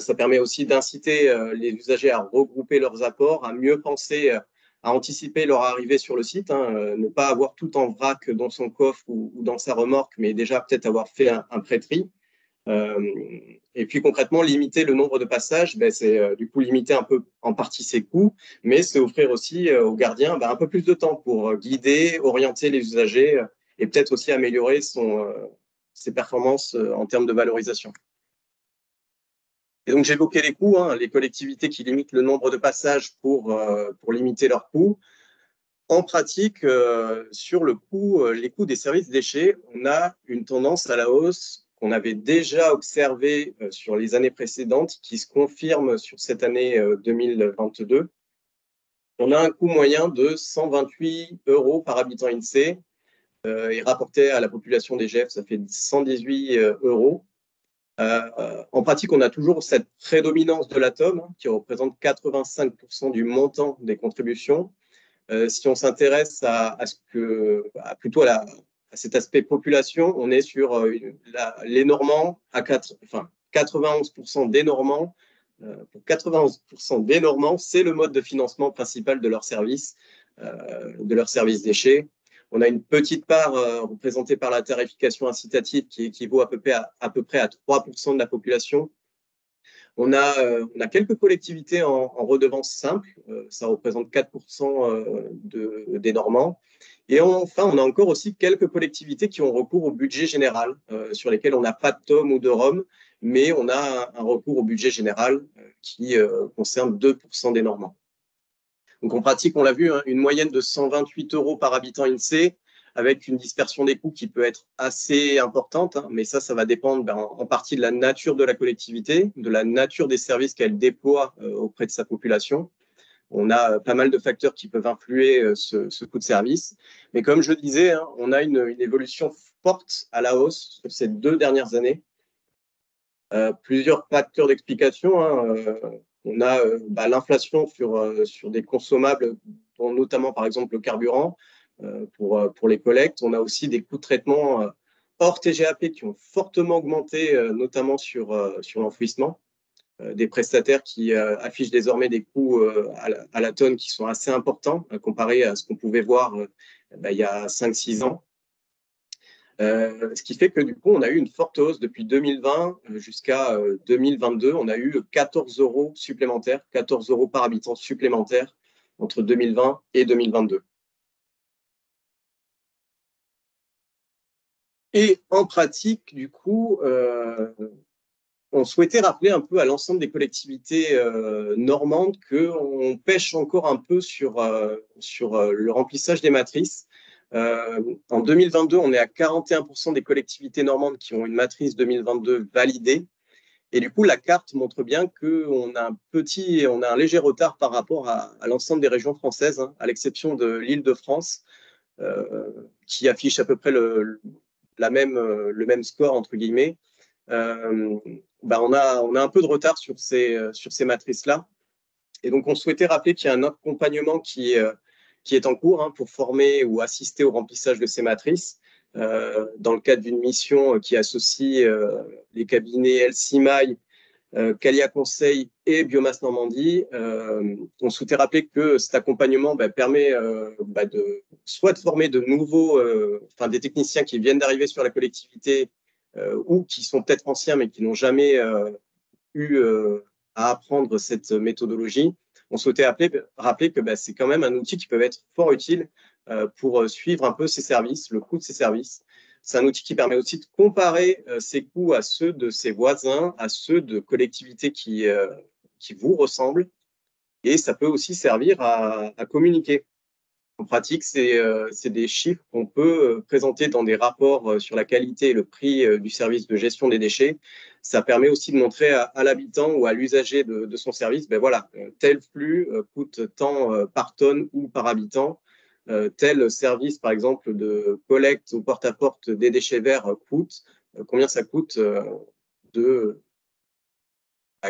Ça permet aussi d'inciter les usagers à regrouper leurs apports, à mieux penser, à anticiper leur arrivée sur le site, ne pas avoir tout en vrac dans son coffre ou dans sa remorque, mais déjà peut-être avoir fait un pré-tri. Et puis concrètement, limiter le nombre de passages, c'est du coup limiter un peu en partie ses coûts, mais c'est offrir aussi aux gardiens un peu plus de temps pour guider, orienter les usagers et peut-être aussi améliorer ses performances en termes de valorisation. Et donc, j'évoquais les coûts, les collectivités qui limitent le nombre de passages pour limiter leurs coûts. En pratique, sur les coûts des services déchets, on a une tendance à la hausse qu'on avait déjà observée sur les années précédentes, qui se confirme sur cette année 2022. On a un coût moyen de 128 € par habitant INSEE, et rapporté à la population DGF, ça fait 118 €. En pratique, on a toujours cette prédominance de l'atome qui représente 85% du montant des contributions. Si on s'intéresse plutôt à cet aspect population, on est sur les Normands, 91% des Normands. Pour 91% des Normands, c'est le mode de financement principal de leur service déchets. On a une petite part représentée par la tarification incitative qui équivaut à peu près à 3% de la population. On a quelques collectivités en redevance simple, ça représente 4% des Normands. Et enfin, on a encore aussi quelques collectivités qui ont recours au budget général, sur lesquelles on n'a pas de tome ou de ROM, mais on a un recours au budget général qui concerne 2% des Normands. Donc, en pratique, on l'a vu, une moyenne de 128 € par habitant INSEE, avec une dispersion des coûts qui peut être assez importante, mais ça va dépendre en partie de la nature de la collectivité, de la nature des services qu'elle déploie auprès de sa population. On a pas mal de facteurs qui peuvent influer ce coût de service. Mais comme je disais, on a une évolution forte à la hausse sur ces 2 dernières années. Plusieurs facteurs d'explication. On a l'inflation sur des consommables, dont notamment par exemple le carburant pour les collectes. On a aussi des coûts de traitement hors TGAP qui ont fortement augmenté, notamment sur l'enfouissement. Des prestataires qui affichent désormais des coûts à la tonne qui sont assez importants comparé à ce qu'on pouvait voir il y a 5-6 ans. Ce qui fait que du coup, on a eu une forte hausse depuis 2020 jusqu'à 2022. On a eu 14 € supplémentaires, 14 € par habitant supplémentaires entre 2020 et 2022. Et en pratique, du coup, on souhaitait rappeler un peu à l'ensemble des collectivités normandes qu'on pêche encore un peu sur le remplissage des matrices. En 2022, on est à 41% des collectivités normandes qui ont une matrice 2022 validée. Et du coup, la carte montre bien qu'on a un léger retard par rapport à l'ensemble des régions françaises, hein, à l'exception de l'Île-de-France, qui affiche à peu près le même score, entre guillemets. On a un peu de retard sur ces matrices-là. Et donc, on souhaitait rappeler qu'il y a un accompagnement qui est en cours, hein, pour former ou assister au remplissage de ces matrices, dans le cadre d'une mission qui associe les cabinets LCMAI, Calia Conseil et Biomasse Normandie. On souhaitait rappeler que cet accompagnement permet soit de former de nouveaux, des techniciens qui viennent d'arriver sur la collectivité ou qui sont peut-être anciens mais qui n'ont jamais eu à apprendre cette méthodologie. On souhaitait rappeler que c'est quand même un outil qui peut être fort utile pour suivre un peu ces services, le coût de ces services. C'est un outil qui permet aussi de comparer ses coûts à ceux de ses voisins, à ceux de collectivités qui vous ressemblent. Et ça peut aussi servir à communiquer. En pratique, c'est des chiffres qu'on peut présenter dans des rapports sur la qualité et le prix du service de gestion des déchets. Ça permet aussi de montrer à l'habitant ou à l'usager de son service, tel flux coûte tant par tonne ou par habitant. Tel service, par exemple, de collecte au porte-à-porte des déchets verts coûte, combien ça coûte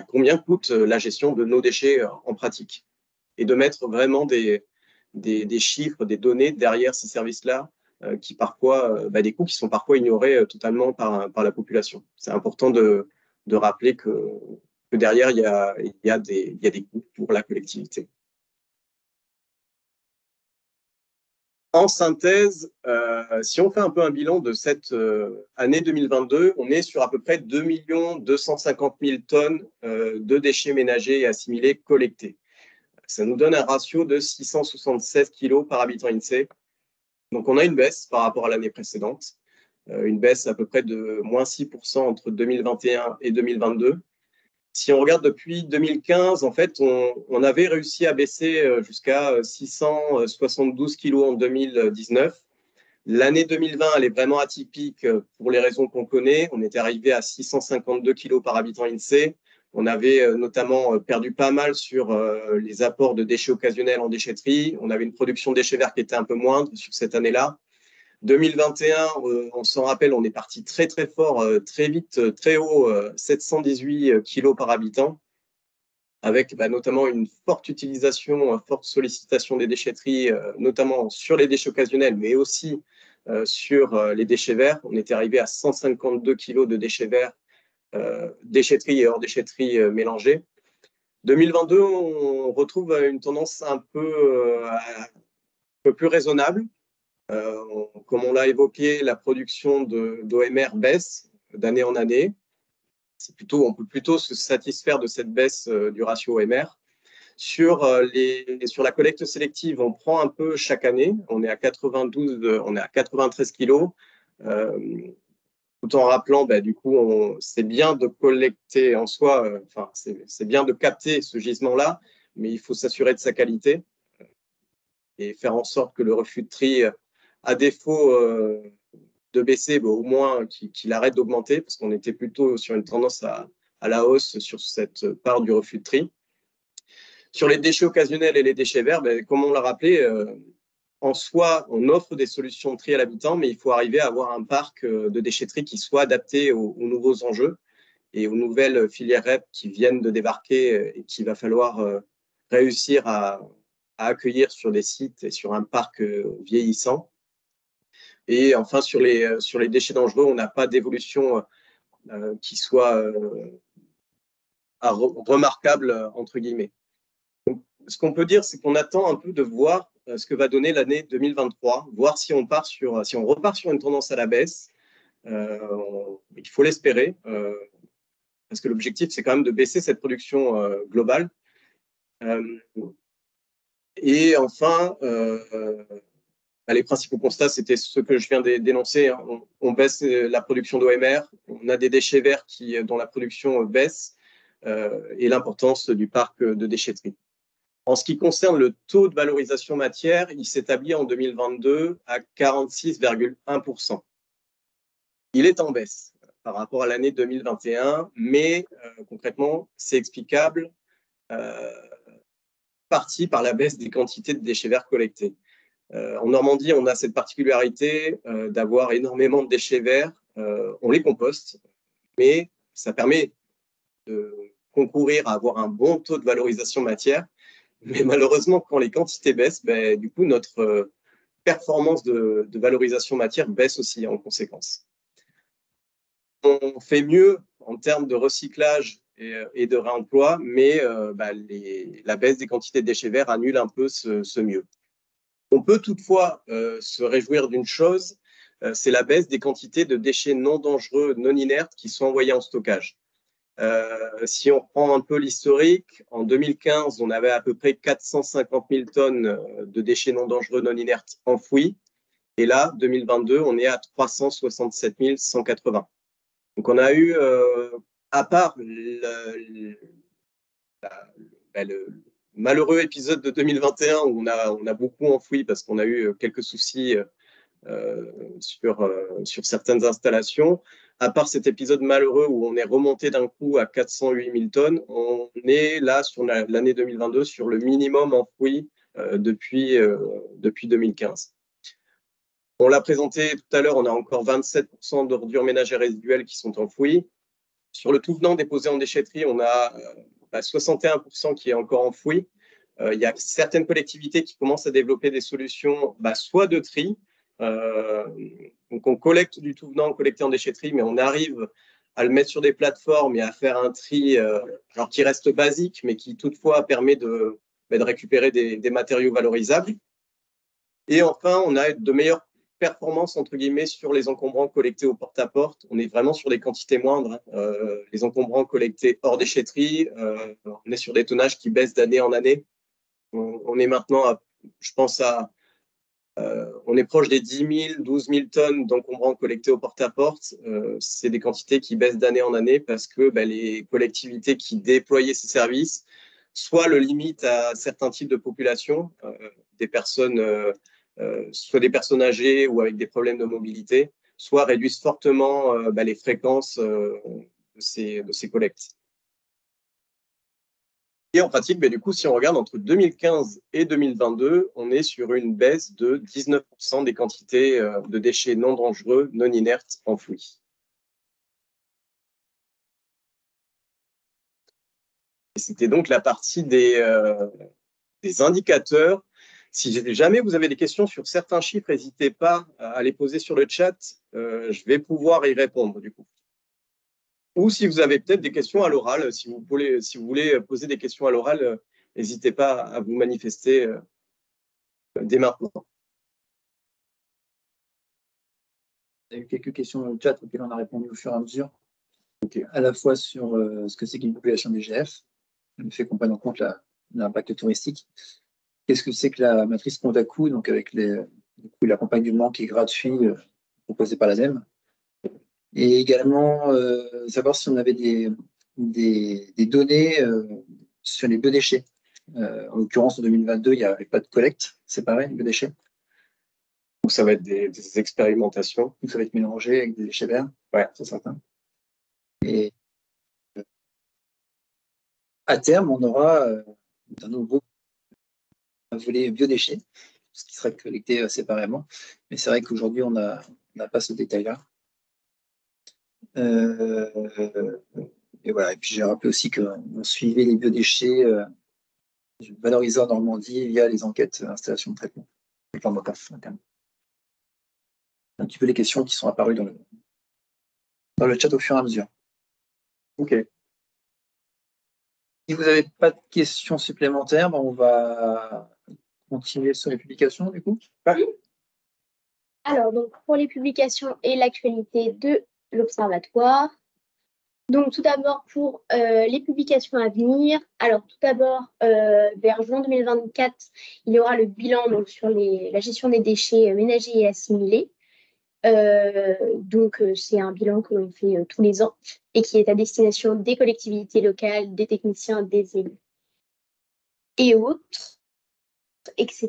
combien coûte la gestion de nos déchets en pratique. Et de mettre vraiment des chiffres, des données derrière ces services-là, qui parfois, des coûts qui sont parfois ignorés totalement par la population. C'est important de rappeler que derrière, il y a des coûts pour la collectivité. En synthèse, si on fait un peu un bilan de cette année 2022, on est sur à peu près 2 250 000 tonnes de déchets ménagers et assimilés collectés. Ça nous donne un ratio de 676 kg par habitant INSEE. Donc, on a une baisse par rapport à l'année précédente, une baisse à peu près de moins 6% entre 2021 et 2022. Si on regarde depuis 2015, en fait, on avait réussi à baisser jusqu'à 672 kg en 2019. L'année 2020, elle est vraiment atypique pour les raisons qu'on connaît. On était arrivé à 652 kg par habitant INSEE. On avait notamment perdu pas mal sur les apports de déchets occasionnels en déchetterie. On avait une production de déchets verts qui était un peu moindre sur cette année-là. 2021, on s'en rappelle, on est parti très très fort, très vite, très haut, 718 kg par habitant, avec notamment une forte utilisation, forte sollicitation des déchetteries, notamment sur les déchets occasionnels, mais aussi sur les déchets verts. On était arrivé à 152 kg de déchets verts, déchetterie et hors déchetterie mélangés. 2022, on retrouve une tendance un peu plus raisonnable. Comme on l'a évoqué, la production d'OMR baisse d'année en année. On peut plutôt se satisfaire de cette baisse du ratio OMR. Sur la collecte sélective, on prend un peu chaque année. On est à 93 kilos. Tout en rappelant, du coup, c'est bien de collecter en soi, c'est bien de capter ce gisement-là, mais il faut s'assurer de sa qualité et faire en sorte que le refus de tri, à défaut de baisser, au moins qu'il arrête d'augmenter, parce qu'on était plutôt sur une tendance à la hausse sur cette part du refus de tri. Sur les déchets occasionnels et les déchets verts, comme on l'a rappelé, en soi, on offre des solutions de tri à l'habitant, mais il faut arriver à avoir un parc de déchetterie qui soit adapté aux nouveaux enjeux et aux nouvelles filières REP qui viennent de débarquer et qu'il va falloir réussir à accueillir sur des sites et sur un parc vieillissant. Et enfin, sur les déchets dangereux, on n'a pas d'évolution qui soit remarquable, entre guillemets. Donc, ce qu'on peut dire, c'est qu'on attend un peu de voir ce que va donner l'année 2023, voir si on repart sur une tendance à la baisse. Il faut l'espérer, parce que l'objectif, c'est quand même de baisser cette production globale. Et enfin, les principaux constats, c'était ce que je viens d'énoncer. Hein. On baisse la production d'OMR, on a des déchets verts dont la production baisse, et l'importance du parc de déchetterie. En ce qui concerne le taux de valorisation matière, il s'établit en 2022 à 46,1%. Il est en baisse par rapport à l'année 2021, mais concrètement, c'est explicable partie par la baisse des quantités de déchets verts collectés. En Normandie, on a cette particularité d'avoir énormément de déchets verts. On les composte, mais ça permet de concourir à avoir un bon taux de valorisation matière. Mais malheureusement, quand les quantités baissent, du coup, notre performance de valorisation matière baisse aussi en conséquence. On fait mieux en termes de recyclage et de réemploi, mais la baisse des quantités de déchets verts annule un peu ce mieux. On peut toutefois se réjouir d'une chose, c'est la baisse des quantités de déchets non dangereux, non inertes qui sont envoyés en stockage. Si on reprend un peu l'historique, en 2015, on avait à peu près 450 000 tonnes de déchets non dangereux, non inertes enfouis. Et là, 2022, on est à 367 180. Donc, on a eu, à part le malheureux épisode de 2021 où on a beaucoup enfoui parce qu'on a eu quelques soucis sur certaines installations. À part cet épisode malheureux où on est remonté d'un coup à 408 000 tonnes, on est là sur l'année 2022 sur le minimum enfoui depuis 2015. On l'a présenté tout à l'heure, on a encore 27% d'ordures ménagères résiduelles qui sont enfouies. Sur le tout venant déposé en déchetterie, on a 61% qui est encore enfoui. Il y a certaines collectivités qui commencent à développer des solutions soit de tri, donc on collecte du tout venant collecté en déchetterie, mais on arrive à le mettre sur des plateformes et à faire un tri qui reste basique, mais qui toutefois permet de récupérer des matériaux valorisables. Et enfin, on a de meilleures performances, entre guillemets, sur les encombrants collectés au porte-à-porte. On est vraiment sur des quantités moindres. Les encombrants collectés hors déchetterie, on est sur des tonnages qui baissent d'année en année. On est maintenant, on est proche des 10 000, 12 000 tonnes d'encombrants collectés au porte-à-porte. C'est des quantités qui baissent d'année en année parce que les collectivités qui déployaient ces services soit le limitent à certains types de populations, des personnes, soit des personnes âgées ou avec des problèmes de mobilité, soit réduisent fortement les fréquences de ces collectes. Et en pratique, du coup, si on regarde entre 2015 et 2022, on est sur une baisse de 19% des quantités de déchets non dangereux, non inertes enfouis. Et c'était donc la partie des indicateurs. Si jamais vous avez des questions sur certains chiffres, n'hésitez pas à les poser sur le chat. Je vais pouvoir y répondre du coup. Ou si vous avez peut-être des questions à l'oral, si vous voulez poser des questions à l'oral, n'hésitez pas à vous manifester dès maintenant. Il y a eu quelques questions dans le chat auxquelles on a répondu au fur et à mesure. Okay. À la fois sur ce que c'est qu'une population DGF, le fait qu'on prenne en compte l'impact touristique. Qu'est-ce que c'est que la matrice compte à coût, donc avec l'accompagnement qui est gratuit proposé par l'ADEME. Et également savoir si on avait des données sur les biodéchets. En l'occurrence, en 2022, il n'y avait pas de collecte séparée des biodéchets. Donc ça va être des expérimentations. Donc ça va être mélangé avec des déchets verts, ouais. C'est certain. Et à terme, on aura un nouveau volet biodéchets, ce qui serait collecté séparément. Mais c'est vrai qu'aujourd'hui, on n'a pas ce détail-là. Et voilà. Et puis j'ai rappelé aussi qu'on suivait les biodéchets valorisés en Normandie via les enquêtes installations de traitement. un petit peu les questions qui sont apparues dans le chat au fur et à mesure. OK. Si vous n'avez pas de questions supplémentaires, on va continuer sur les publications du coup. Alors, donc, pour les publications et l'actualité de l'Observatoire. Donc, tout d'abord, pour les publications à venir. Alors, tout d'abord, vers juin 2024, il y aura le bilan donc, sur la gestion des déchets ménagers et assimilés. Donc, c'est un bilan que l'on fait tous les ans et qui est à destination des collectivités locales, des techniciens, des élus et autres, etc.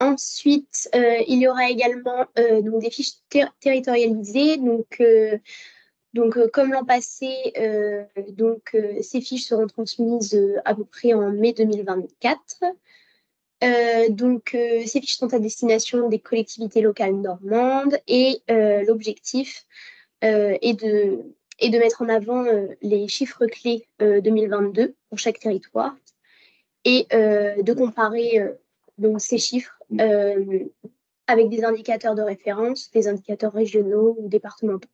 Ensuite, il y aura également donc des fiches territorialisées. Donc, comme l'an passé, ces fiches seront transmises à peu près en mai 2024. Ces fiches sont à destination des collectivités locales normandes et l'objectif est de mettre en avant les chiffres clés 2022 pour chaque territoire et de comparer donc ces chiffres avec des indicateurs de référence, des indicateurs régionaux ou départementaux.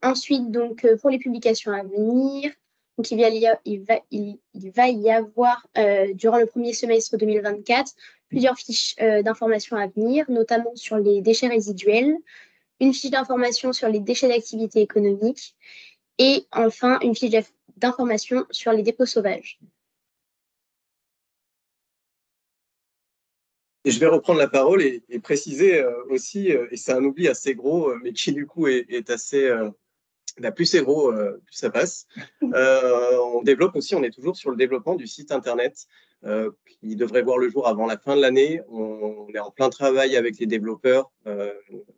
Ensuite, donc, pour les publications à venir, donc il va y avoir, durant le premier semestre 2024, plusieurs fiches d'informations à venir, notamment sur les déchets résiduels, une fiche d'information sur les déchets d'activité économique et enfin une fiche d'information sur les dépôts sauvages. Et je vais reprendre la parole et préciser aussi, et c'est un oubli assez gros, mais qui du coup est assez… plus c'est gros, plus ça passe. On développe aussi, on est toujours sur le développement du site internet qui devrait voir le jour avant la fin de l'année. On est en plein travail avec les développeurs,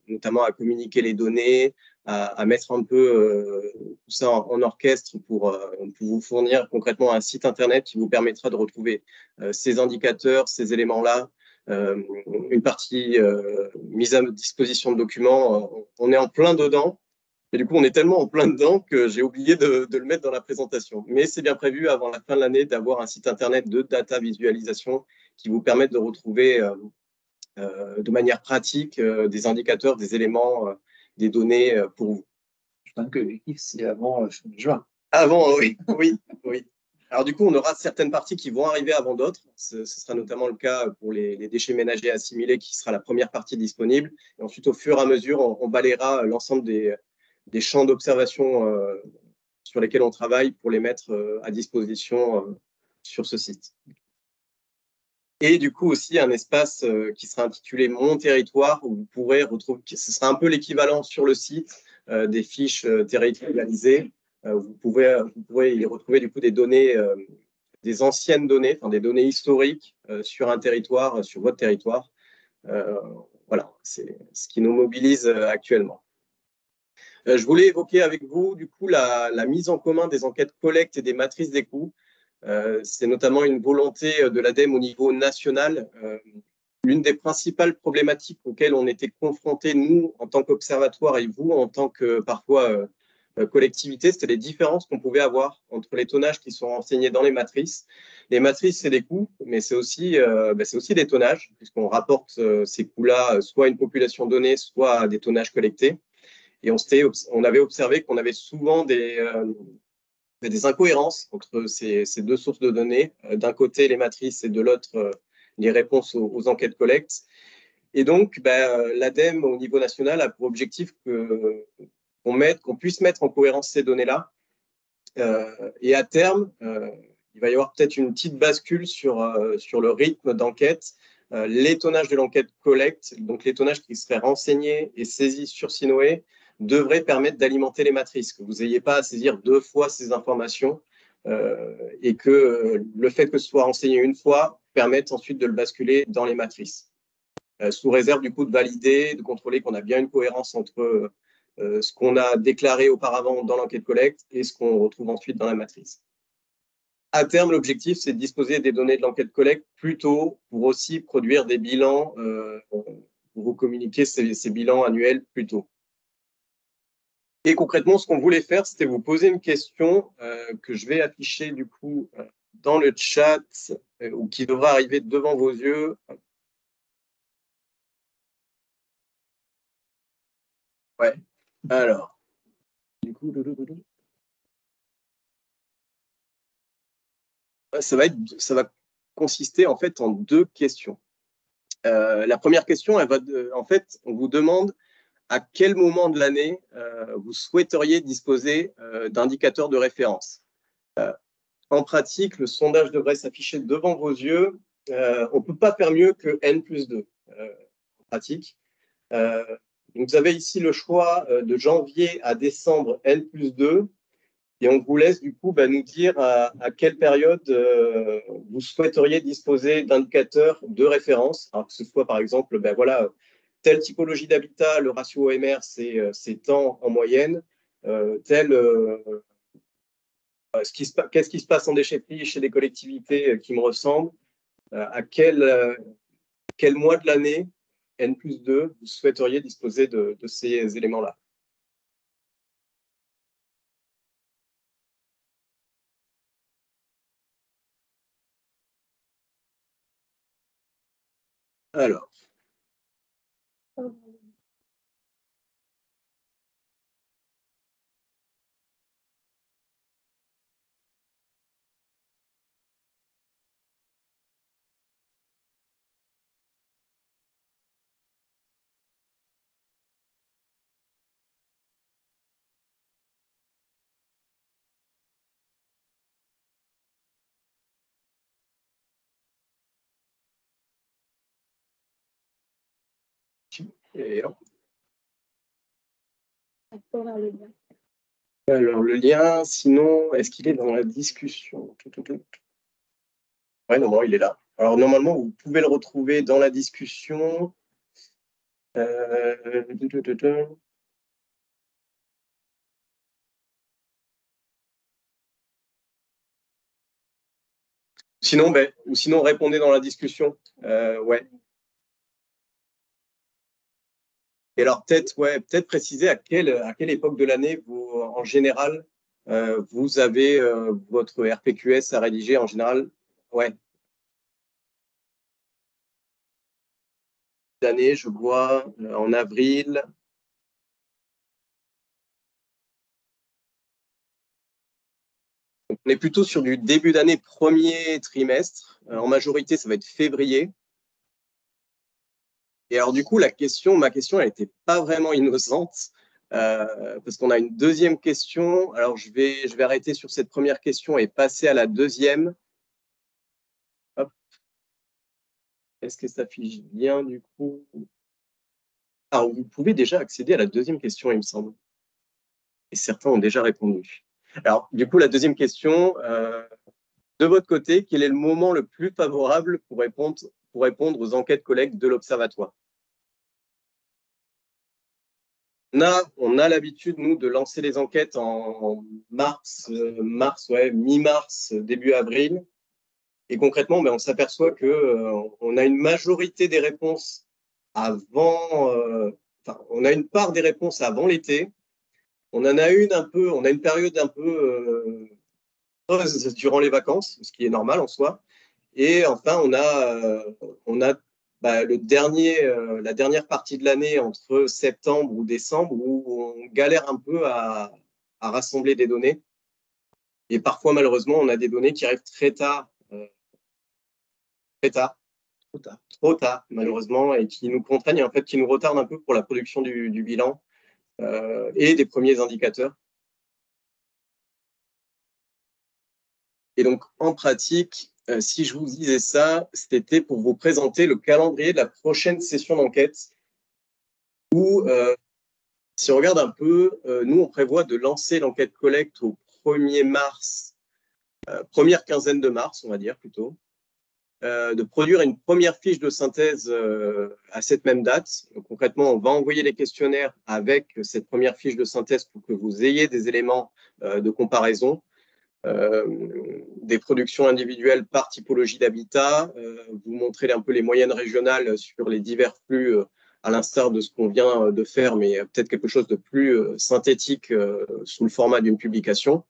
notamment à communiquer les données, à mettre un peu tout ça en orchestre pour vous fournir concrètement un site internet qui vous permettra de retrouver ces indicateurs, ces éléments-là, une partie mise à disposition de documents. On est en plein dedans. Et du coup, on est tellement en plein dedans que j'ai oublié de le mettre dans la présentation. Mais c'est bien prévu avant la fin de l'année d'avoir un site internet de data visualisation qui vous permette de retrouver de manière pratique des indicateurs, des éléments, des données pour vous. Je pense que l'objectif, c'est avant juin. Avant, oui, oui, oui. Alors du coup, on aura certaines parties qui vont arriver avant d'autres. Ce sera notamment le cas pour les déchets ménagers assimilés, qui sera la première partie disponible. Et ensuite, au fur et à mesure, on balayera l'ensemble des champs d'observation sur lesquels on travaille pour les mettre à disposition sur ce site. Et du coup aussi un espace qui sera intitulé Mon territoire, où vous pourrez retrouver, ce sera un peu l'équivalent sur le site des fiches territorialisées. Vous pourrez y retrouver du coup des données, des anciennes données, enfin des données historiques sur un territoire, sur votre territoire. Voilà, c'est ce qui nous mobilise actuellement. Je voulais évoquer avec vous du coup la mise en commun des enquêtes collecte et des matrices des coûts. C'est notamment une volonté de l'ADEME au niveau national. L'une des principales problématiques auxquelles on était confrontés, nous, en tant qu'observatoire, et vous, en tant que parfois collectivité, c'était les différences qu'on pouvait avoir entre les tonnages qui sont renseignés dans les matrices. Les matrices, c'est des coûts, mais c'est aussi des tonnages, puisqu'on rapporte ces coûts-là soit à une population donnée, soit à des tonnages collectés. Et on avait observé qu'on avait souvent des incohérences entre ces deux sources de données. D'un côté, les matrices et de l'autre, les réponses aux enquêtes collectes. Et donc, l'ADEME, au niveau national, a pour objectif qu'on puisse mettre en cohérence ces données-là. Et à terme, il va y avoir peut-être une petite bascule sur le rythme d'enquête. Les tonnages de l'enquête collecte, donc les tonnages qui seraient renseignés et saisis sur Sinoé, devrait permettre d'alimenter les matrices, que vous n'ayez pas à saisir 2 fois ces informations et que le fait que ce soit renseigné une fois permette ensuite de le basculer dans les matrices. Sous réserve du coup de valider, de contrôler qu'on a bien une cohérence entre ce qu'on a déclaré auparavant dans l'enquête collecte et ce qu'on retrouve ensuite dans la matrice. À terme, l'objectif, c'est de disposer des données de l'enquête collecte plus tôt pour aussi produire des bilans, pour vous communiquer ces bilans annuels plus tôt. Et concrètement, ce qu'on voulait faire, c'était vous poser une question que je vais afficher du coup dans le chat ou qui devra arriver devant vos yeux. Ouais. Alors, du coup, ça va consister en fait en 2 questions. La première question, en fait, on vous demande à quel moment de l'année vous souhaiteriez disposer d'indicateurs de référence. En pratique, le sondage devrait s'afficher devant vos yeux. On ne peut pas faire mieux que N+2 en pratique. Donc, vous avez ici le choix de janvier à décembre N+2. Et on vous laisse du coup nous dire à quelle période vous souhaiteriez disposer d'indicateurs de référence. Alors que ce soit par exemple, voilà, telle typologie d'habitat, le ratio OMR, c'est tant en moyenne. Qu'est-ce qui se passe en déchetterie chez des collectivités qui me ressemblent, à quel mois de l'année, N+2, vous souhaiteriez disposer de ces éléments-là. Alors. Et alors, le lien, sinon, est-ce qu'il est dans la discussion? Oui, normalement, il est là. Alors, normalement, vous pouvez le retrouver dans la discussion. Sinon, répondez dans la discussion. Ouais. Et alors, peut-être préciser à quelle époque de l'année, vous, en général, vous avez votre RPQS à rédiger en général. Ouais. D'année, je vois en avril. Donc, on est plutôt sur du début d'année, premier trimestre. En majorité, ça va être février. Et alors, du coup, ma question, elle n'était pas vraiment innocente, parce qu'on a une deuxième question. Alors, je vais arrêter sur cette première question et passer à la deuxième. Hop. Est-ce que ça affiche bien, du coup? Alors, vous pouvez déjà accéder à la deuxième question, il me semble. Et certains ont déjà répondu. Alors, du coup, la deuxième question, de votre côté, quel est le moment le plus favorable pour répondre aux enquêtes collectes de l'Observatoire? On a l'habitude, nous, de lancer les enquêtes en mi-mars, début avril. Et concrètement, on s'aperçoit qu'on a une majorité des réponses on a une part des réponses avant l'été. On a une période un peu creuse durant les vacances, ce qui est normal en soi. Et enfin, on a la dernière partie de l'année entre septembre ou décembre où on galère un peu à rassembler des données. Et parfois, malheureusement, on a des données qui arrivent trop tard, malheureusement, et qui nous contraignent, en fait, qui nous retardent un peu pour la production du bilan et des premiers indicateurs. Et donc, en pratique, si je vous disais ça, c'était pour vous présenter le calendrier de la prochaine session d'enquête où, si on regarde un peu, nous, on prévoit de lancer l'enquête collecte au 1er mars, première quinzaine de mars, on va dire plutôt, de produire une première fiche de synthèse à cette même date. Donc, concrètement, on va envoyer les questionnaires avec cette première fiche de synthèse pour que vous ayez des éléments de comparaison. Des productions individuelles par typologie d'habitat, vous montrer un peu les moyennes régionales sur les divers flux, à l'instar de ce qu'on vient de faire, mais peut-être quelque chose de plus synthétique sous le format d'une publication.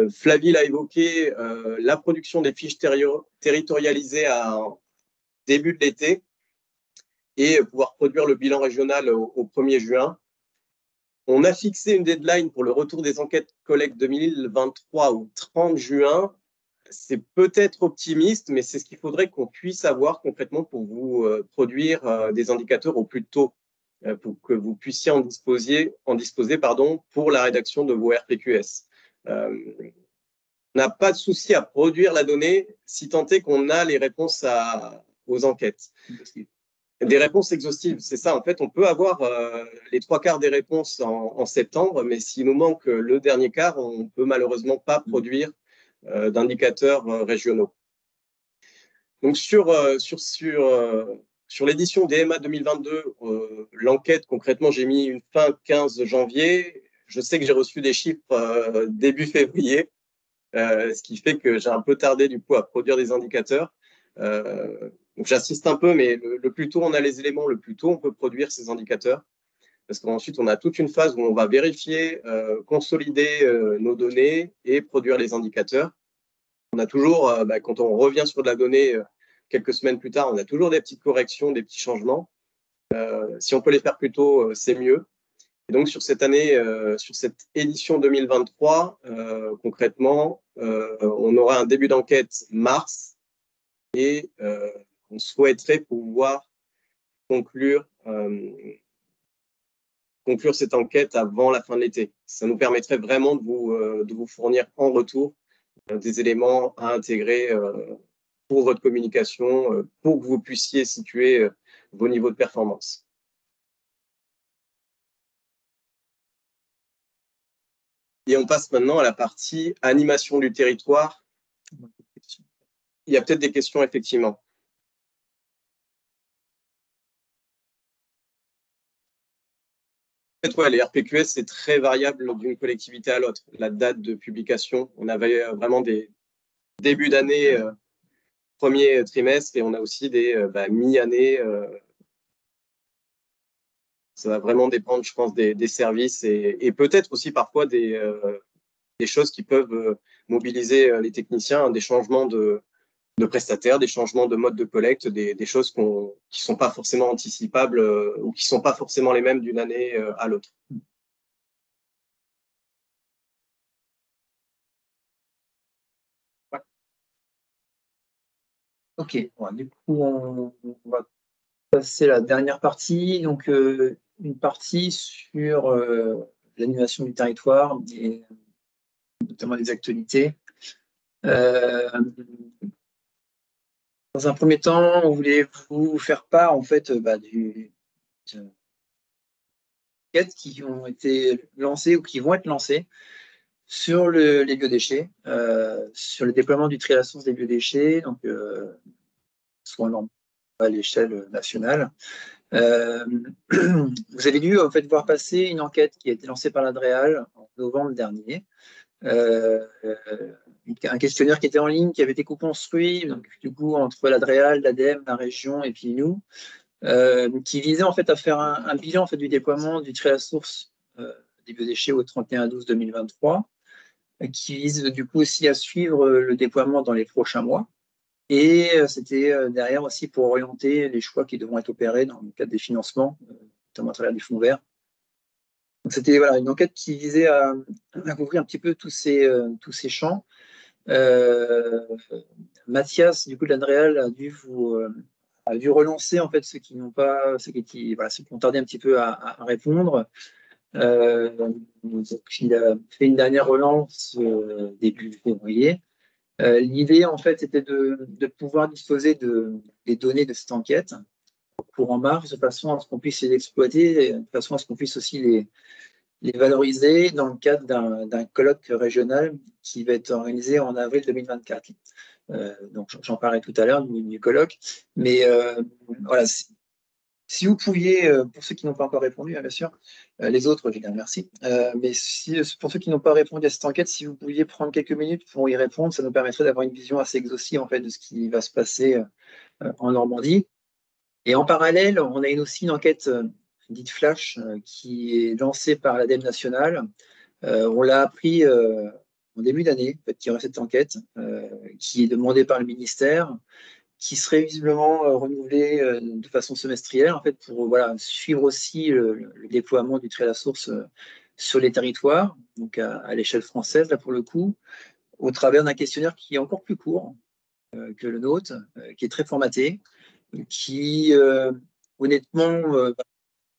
Flavie l'a évoqué, la production des fiches territorialisées à début de l'été et pouvoir produire le bilan régional au 1er juin. On a fixé une deadline pour le retour des enquêtes collecte 2023 au 30 juin. C'est peut-être optimiste, mais c'est ce qu'il faudrait qu'on puisse avoir concrètement pour vous produire des indicateurs au plus tôt, pour que vous puissiez en disposer pour la rédaction de vos RPQS. On n'a pas de souci à produire la donnée si tant est qu'on a les réponses aux enquêtes. Des réponses exhaustives, c'est ça. En fait, on peut avoir les 3/4 des réponses en septembre, mais s'il nous manque le dernier quart, on ne peut malheureusement pas produire d'indicateurs régionaux. Donc, sur l'édition DMA 2022, l'enquête, concrètement, j'ai mis une fin 15 janvier. Je sais que j'ai reçu des chiffres début février, ce qui fait que j'ai un peu tardé du coup à produire des indicateurs. Donc j'insiste un peu, mais le plus tôt on a les éléments, le plus tôt on peut produire ces indicateurs. Parce qu'ensuite, on a toute une phase où on va vérifier, consolider nos données et produire les indicateurs. On a toujours, quand on revient sur de la donnée quelques semaines plus tard, on a toujours des petites corrections, des petits changements. Si on peut les faire plus tôt, c'est mieux. Et donc, sur cette année, sur cette édition 2023, concrètement, on aura un début d'enquête mars et on souhaiterait pouvoir conclure cette enquête avant la fin de l'été. Ça nous permettrait vraiment de vous fournir en retour des éléments à intégrer pour votre communication, pour que vous puissiez situer vos niveaux de performance. Et on passe maintenant à la partie animation du territoire. Il y a peut-être des questions, effectivement. En fait, ouais, les RPQS, c'est très variable d'une collectivité à l'autre. La date de publication, on avait vraiment des débuts d'année, premier trimestre, et on a aussi des mi-année. Ça va vraiment dépendre, je pense, des services et peut-être aussi parfois des choses qui peuvent mobiliser les techniciens, des changements de prestataires, des changements de mode de collecte, des choses qui ne sont pas forcément anticipables ou qui ne sont pas forcément les mêmes d'une année à l'autre. Ouais. Ok, bon, du coup, on va passer à la dernière partie. Donc, une partie sur l'animation du territoire et notamment des actualités. Dans un premier temps, on voulait vous faire part en fait du enquêtes qui ont été lancées ou qui vont être lancées sur les biodéchets, sur le déploiement du tri à la source des biodéchets, donc soit à l'échelle nationale. Vous avez dû en fait voir passer une enquête qui a été lancée par l'Adréal en novembre dernier. Un questionnaire qui était en ligne, qui avait été co-construit donc, du coup, entre l'Adréal, l'ADEME, la région et puis nous, qui visait en fait à faire un bilan en fait, du déploiement du tri à la source des biodéchets au 31/12/2023, qui vise du coup aussi à suivre le déploiement dans les prochains mois. Et c'était derrière aussi pour orienter les choix qui devront être opérés dans le cadre des financements, notamment à travers du fonds vert. Donc c'était voilà, une enquête qui visait à couvrir un petit peu tous ces champs. Mathias, du coup, de l'Andréal, a dû relancer en fait ceux qui n'ont pas, ceux qui ont tardé un petit peu à répondre. Donc il a fait une dernière relance début février. L'idée, en fait, c'était de pouvoir disposer des données de cette enquête pour en mars, de façon à ce qu'on puisse les exploiter, de façon à ce qu'on puisse aussi les valoriser dans le cadre d'un colloque régional qui va être organisé en avril 2024. Donc, j'en parlais tout à l'heure du colloque. Mais voilà, si vous pouviez, pour ceux qui n'ont pas encore répondu, hein, bien sûr, les autres, je dis merci. Mais pour ceux qui n'ont pas répondu à cette enquête, si vous pouviez prendre quelques minutes pour y répondre, ça nous permettrait d'avoir une vision assez exhaustive en fait, de ce qui va se passer en Normandie. Et en parallèle, on a aussi une enquête dite Flash qui est lancée par l'ADEME nationale. On l'a appris début d'année, en fait, qu'il y aurait cette enquête qui est demandée par le ministère, qui serait visiblement renouvelée de façon semestrielle, en fait, pour voilà, suivre aussi le déploiement du trait à la source sur les territoires, donc à l'échelle française, là pour le coup, au travers d'un questionnaire qui est encore plus court que le nôtre, qui est très formaté, qui honnêtement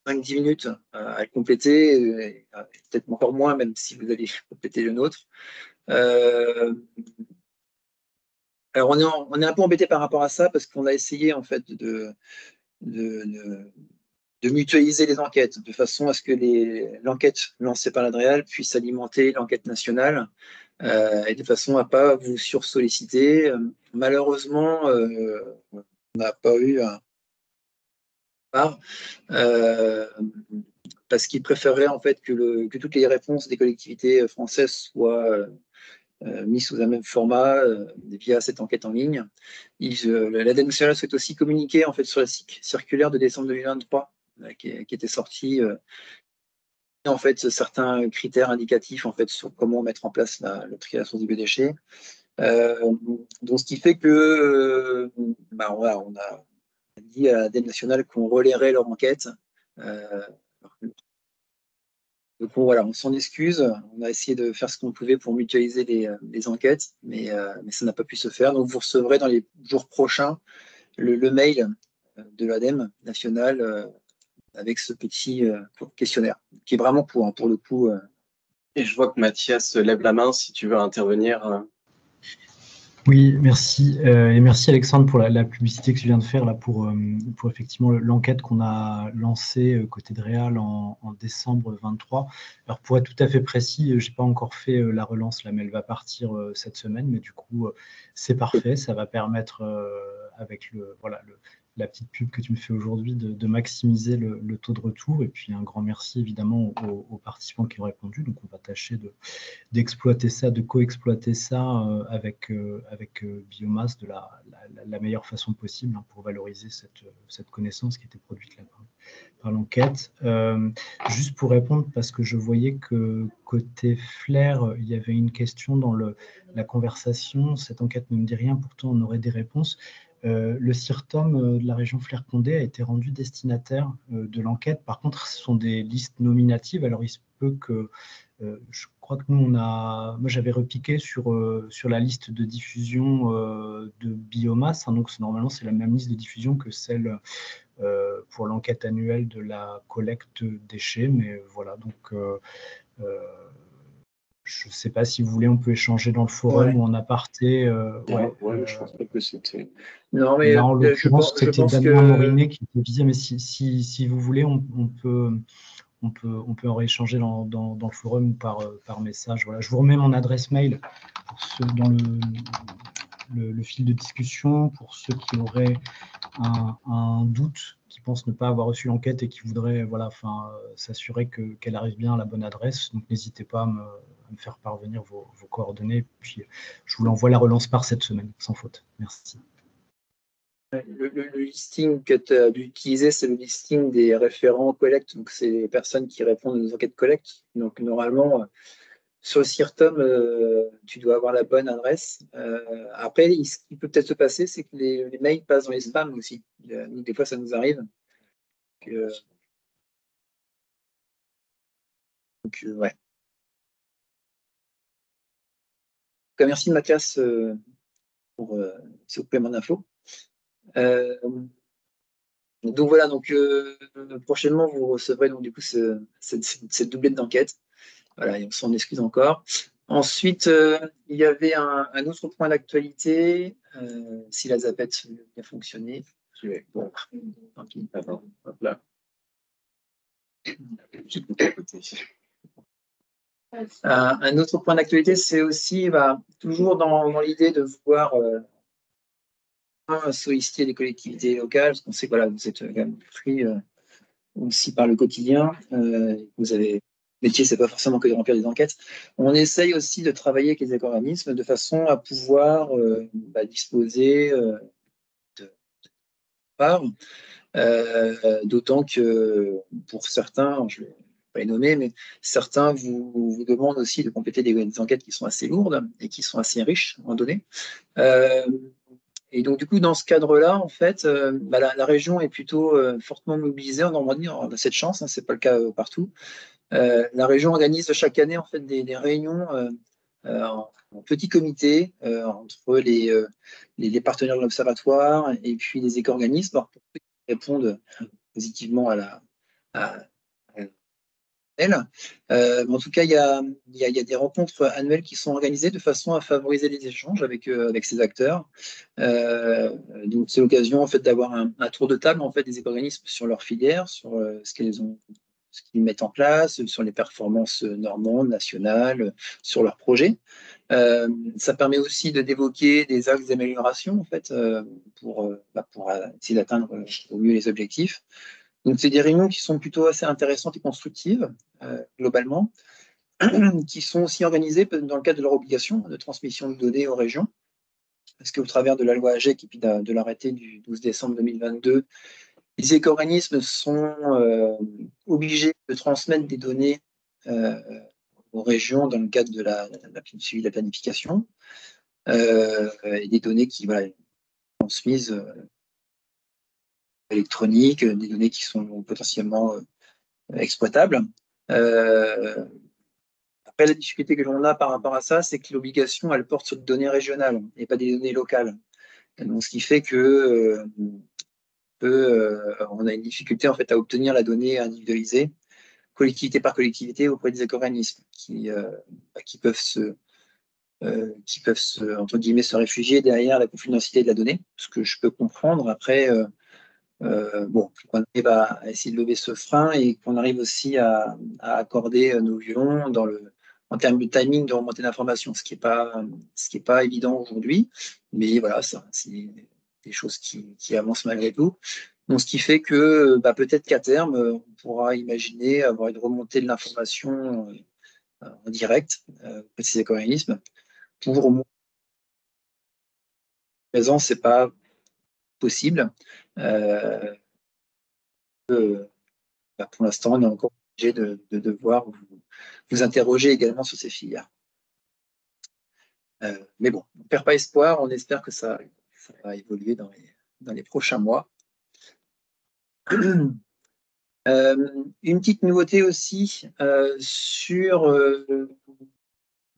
5-10 minutes à le compléter, peut-être encore moins, même si vous allez compléter le nôtre. Alors on est un peu embêté par rapport à ça parce qu'on a essayé en fait de mutualiser les enquêtes de façon à ce que l'enquête lancée par l'Adréal puisse alimenter l'enquête nationale et de façon à ne pas vous sursolliciter. Malheureusement, on n'a pas eu un part parce qu'ils préféreraient en fait que toutes les réponses des collectivités françaises soient mis sous un même format via cette enquête en ligne. L'ADEME nationale souhaite aussi communiquer en fait, sur la circulaire de décembre 2023 qui était sortie en fait, certains critères indicatifs en fait, sur comment mettre en place le tri à la source des biodéchets. Donc, ce qui fait que voilà, on a dit à l'ADEME nationale qu'on relayerait leur enquête. Donc voilà, on s'en excuse. On a essayé de faire ce qu'on pouvait pour mutualiser les enquêtes, mais ça n'a pas pu se faire. Donc vous recevrez dans les jours prochains le mail de l'ADEME nationale avec ce petit questionnaire, qui est vraiment pour le coup. Et je vois que Mathias lève la main si tu veux intervenir. Oui, merci. Et merci Alexandre pour la publicité que tu viens de faire là pour effectivement l'enquête qu'on a lancée côté de Réal en décembre 23. Alors pour être tout à fait précis, j'ai pas encore fait la relance là, mais elle va partir cette semaine. Mais du coup, c'est parfait. Ça va permettre avec la petite pub que tu me fais aujourd'hui de maximiser le taux de retour. Et puis un grand merci évidemment aux participants qui ont répondu. Donc on va tâcher d'exploiter ça, de co-exploiter ça avec biomasse de la meilleure façon possible pour valoriser cette connaissance qui était produite là par l'enquête. Juste pour répondre, parce que je voyais que côté Flair, il y avait une question dans la conversation. Cette enquête ne me dit rien, pourtant on aurait des réponses. Le CIRTOM de la région Flair-Condé a été rendu destinataire de l'enquête. Par contre, ce sont des listes nominatives. Alors, il se peut que je crois que nous, moi j'avais repiqué sur la liste de diffusion de biomasse. Donc, normalement, c'est la même liste de diffusion que celle pour l'enquête annuelle de la collecte déchets. Mais voilà, donc je ne sais pas si vous voulez, on peut échanger dans le forum ou en aparté. Je pense pas que c'était. Non, mais là, en l'occurrence, c'était Damien Morinet qui était visé, mais si vous voulez, on peut en rééchanger dans le forum ou par message. Voilà. Je vous remets mon adresse mail dans le fil de discussion pour ceux qui auraient un doute, qui pensent ne pas avoir reçu l'enquête et qui voudraient s'assurer qu'elle arrive bien à la bonne adresse. Donc n'hésitez pas à me faire parvenir vos coordonnées. Puis je vous l'envoie la relance par cette semaine, sans faute. Merci. Le listing que tu as dû utiliser, c'est le listing des référents collecte. Donc, c'est les personnes qui répondent aux enquêtes collecte. Donc, normalement, sur le CIRTOM, tu dois avoir la bonne adresse. Après, ce qui peut peut-être se passer, c'est que les mails passent dans les spams aussi. Donc, des fois, ça nous arrive. Donc, ouais. Donc, merci Mathias pour ce complément d'infos. Donc voilà, prochainement vous recevrez donc du coup cette doublette d'enquête. Voilà, et on s'en excuse encore. Ensuite, il y avait un autre point d'actualité, si la zapette a fonctionné. Bon, tant pis. Hop là. Un autre point d'actualité, c'est aussi toujours dans l'idée de vouloir solliciter les collectivités locales, parce qu'on sait que voilà, vous êtes quand même pris aussi par le quotidien. Vous avez le métier, c'est pas forcément que de remplir des enquêtes. On essaye aussi de travailler avec les éco-organismes de façon à pouvoir disposer de parts, d'autant que pour certains, pas les nommer, mais certains vous demandent aussi de compléter des enquêtes qui sont assez lourdes et qui sont assez riches en données. Et donc, du coup, dans ce cadre-là, en fait, la région est plutôt fortement mobilisée en Normandie. On a cette chance, hein, ce n'est pas le cas partout. La région organise chaque année en fait, des réunions en petits comités entre les partenaires de l'observatoire et puis les éco-organismes pour qu'ils répondent positivement à elle. En tout cas, il y a des rencontres annuelles qui sont organisées de façon à favoriser les échanges avec ces acteurs. Donc, c'est l'occasion en fait, d'avoir un tour de table en fait, des éco-organismes sur leur filière, sur ce qu'ils mettent en place, sur les performances normandes, nationales, sur leurs projets. Ça permet aussi d'évoquer des axes d'amélioration en fait, pour essayer d'atteindre au mieux les objectifs. Donc, c'est des réunions qui sont plutôt assez intéressantes et constructives, globalement, qui sont aussi organisées dans le cadre de leur obligation de transmission de données aux régions. Parce qu'au travers de la loi AGEC et puis de l'arrêté du 12 décembre 2022, les éco-organismes sont obligés de transmettre des données aux régions dans le cadre de la suivi de la planification, et des données qui sont transmises électroniques, des données qui sont potentiellement exploitables. Après, la difficulté que l'on a par rapport à ça, c'est que l'obligation, elle porte sur des données régionales et pas des données locales. Donc, ce qui fait que on a une difficulté en fait, à obtenir la donnée individualisée, collectivité par collectivité, auprès des éco-organismes qui peuvent entre guillemets, se réfugier derrière la confidentialité de la donnée, ce que je peux comprendre. Après, qu'on arrive à essayer de lever ce frein et qu'on arrive aussi à accorder nos violons en termes de timing de remontée d'informations, ce qui n'est pas évident aujourd'hui, mais voilà, c'est des choses qui avancent malgré tout. Donc, ce qui fait que peut-être qu'à terme, on pourra imaginer avoir une remontée de l'information en direct de ces éco-organismes. Pour au moins présent, c'est pas possible. Pour l'instant, on est encore obligé de devoir vous interroger également sur ces filières. Mais bon, on ne perd pas espoir, on espère que ça va évoluer dans les prochains mois. Une petite nouveauté aussi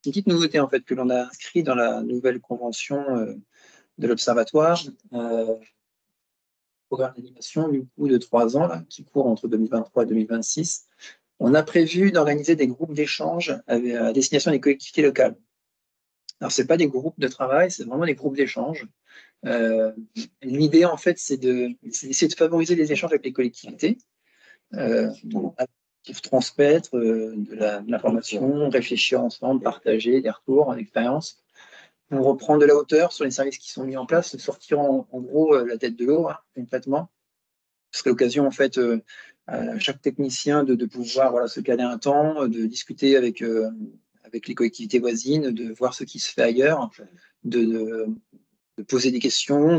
une petite nouveauté en fait que l'on a inscrit dans la nouvelle convention de l'Observatoire, programme d'animation du coup de 3 ans là, qui court entre 2023 et 2026. On a prévu d'organiser des groupes d'échange à destination des collectivités locales. Alors, ce n'est pas des groupes de travail, c'est vraiment des groupes d'échange. L'idée, en fait, c'est d'essayer de favoriser les échanges avec les collectivités, pour transmettre de l'information, réfléchir ensemble, partager des retours, d'expériences, pour reprendre de la hauteur sur les services qui sont mis en place, sortir en gros la tête de l'eau, concrètement. Ce serait l'occasion, en fait, à chaque technicien de pouvoir se caler un temps, de discuter avec les collectivités voisines, de voir ce qui se fait ailleurs, de poser des questions,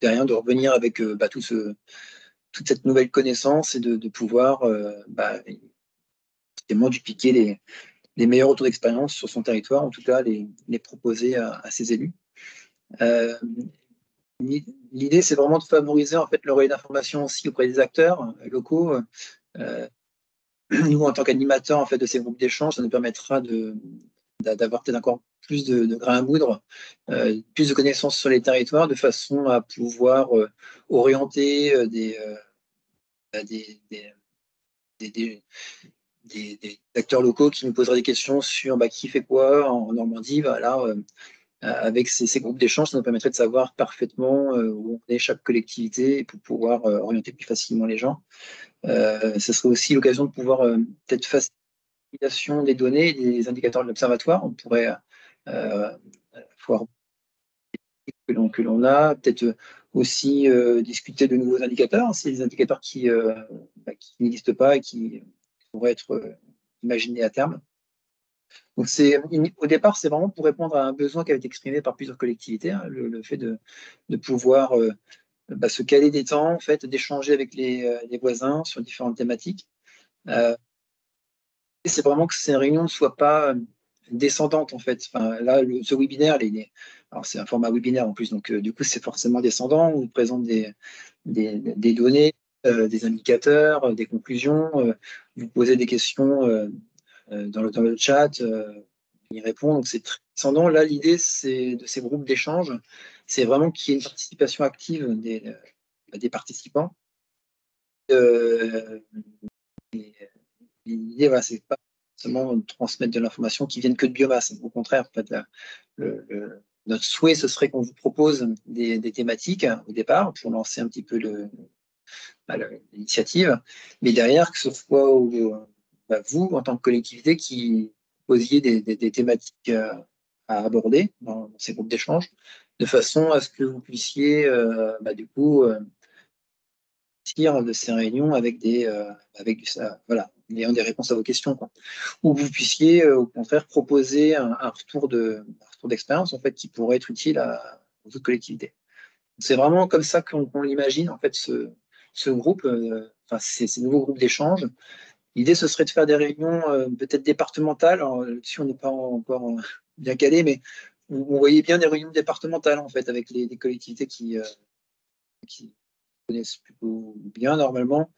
derrière de revenir avec toute cette nouvelle connaissance et de pouvoir dupliquer les meilleurs retours d'expérience sur son territoire, en tout cas les proposer à ses élus. L'idée, c'est vraiment de favoriser en fait le relais d'information aussi auprès des acteurs locaux. Nous, en tant qu'animateurs en fait, de ces groupes d'échange, ça nous permettra d'avoir peut-être encore plus de grains à moudre, plus de connaissances sur les territoires, de façon à pouvoir orienter des acteurs locaux qui nous poseraient des questions sur qui fait quoi en Normandie. Voilà, avec ces groupes d'échange, ça nous permettrait de savoir parfaitement où on est chaque collectivité et pour pouvoir orienter plus facilement les gens. Ce serait aussi l'occasion de pouvoir peut-être faciliter l'utilisation des données et des indicateurs de l'observatoire. On pourrait voir que l'on a, peut-être aussi discuter de nouveaux indicateurs, c'est des indicateurs qui n'existent pas et qui pourraient être imaginés à terme. Donc au départ, c'est vraiment pour répondre à un besoin qui avait été exprimé par plusieurs collectivités, le fait de pouvoir se caler des temps, en fait, d'échanger avec les voisins sur différentes thématiques. C'est vraiment que ces réunions ne soient pas descendantes, en fait. Enfin, là, ce webinaire, alors c'est un format webinaire en plus, donc du coup, c'est forcément descendant. On vous présente des données, des indicateurs, des conclusions. Vous posez des questions dans le chat, on y répond. Donc, c'est très descendant. Là, l'idée de ces groupes d'échange, c'est vraiment qu'il y ait une participation active des participants. L'idée, voilà, c'est pas seulement transmettre de l'information qui vienne que de biomasse. Au contraire, en fait, notre souhait, ce serait qu'on vous propose des thématiques au départ pour lancer un petit peu l'initiative, mais derrière, que ce soit vous, en tant que collectivité, qui posiez des thématiques à aborder dans ces groupes d'échange, de façon à ce que vous puissiez, du coup, sortir de ces réunions avec voilà, ayant des réponses à vos questions, quoi. Ou vous puissiez, au contraire, proposer un retour d'expérience, en fait, qui pourrait être utile aux autres collectivités. C'est vraiment comme ça qu'on l'imagine, en fait, ce groupe, ces nouveaux groupes d'échange. L'idée, ce serait de faire des réunions peut-être départementales. Là-dessus, on n'est pas encore bien calé, mais on voyait bien des réunions départementales, en fait, avec les collectivités qui connaissent plutôt bien, normalement.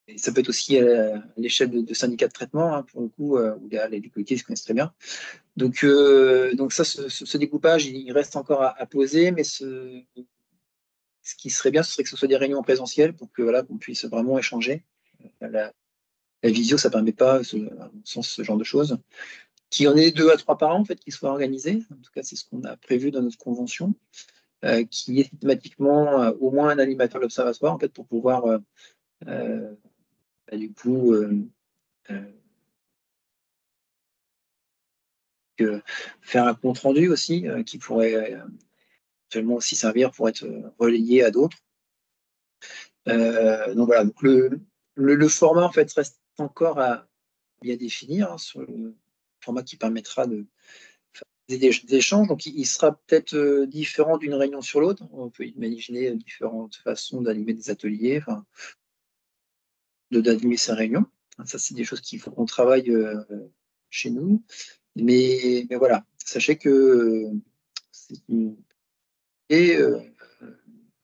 Et ça peut être aussi à l'échelle de syndicats de traitement, hein, pour le coup, où les collectivités se connaissent très bien. Donc ça, ce découpage, il reste encore à poser, mais ce qui serait bien, ce serait que ce soit des réunions en présentiel pour que voilà, qu'on puisse vraiment échanger. La visio, ça ne permet pas, à mon sens, ce genre de choses. Qu'il y en ait 2 à 3 par an, en fait, qui soient organisés. En tout cas, c'est ce qu'on a prévu dans notre convention. Qu'il y ait systématiquement au moins un animateur de l'observatoire, en fait, pour pouvoir du coup faire un compte rendu aussi qui pourrait éventuellement aussi servir pour être relayé à d'autres. Donc voilà, donc le format en fait reste encore à bien définir, hein, sur le format qui permettra de faire des échanges. Donc il sera peut-être différent d'une réunion sur l'autre. On peut imaginer différentes façons d'animer des ateliers, d'animer ces réunions. Ça, c'est des choses qu'il faut qu'on travaille chez nous. Mais voilà, sachez que c'est une idée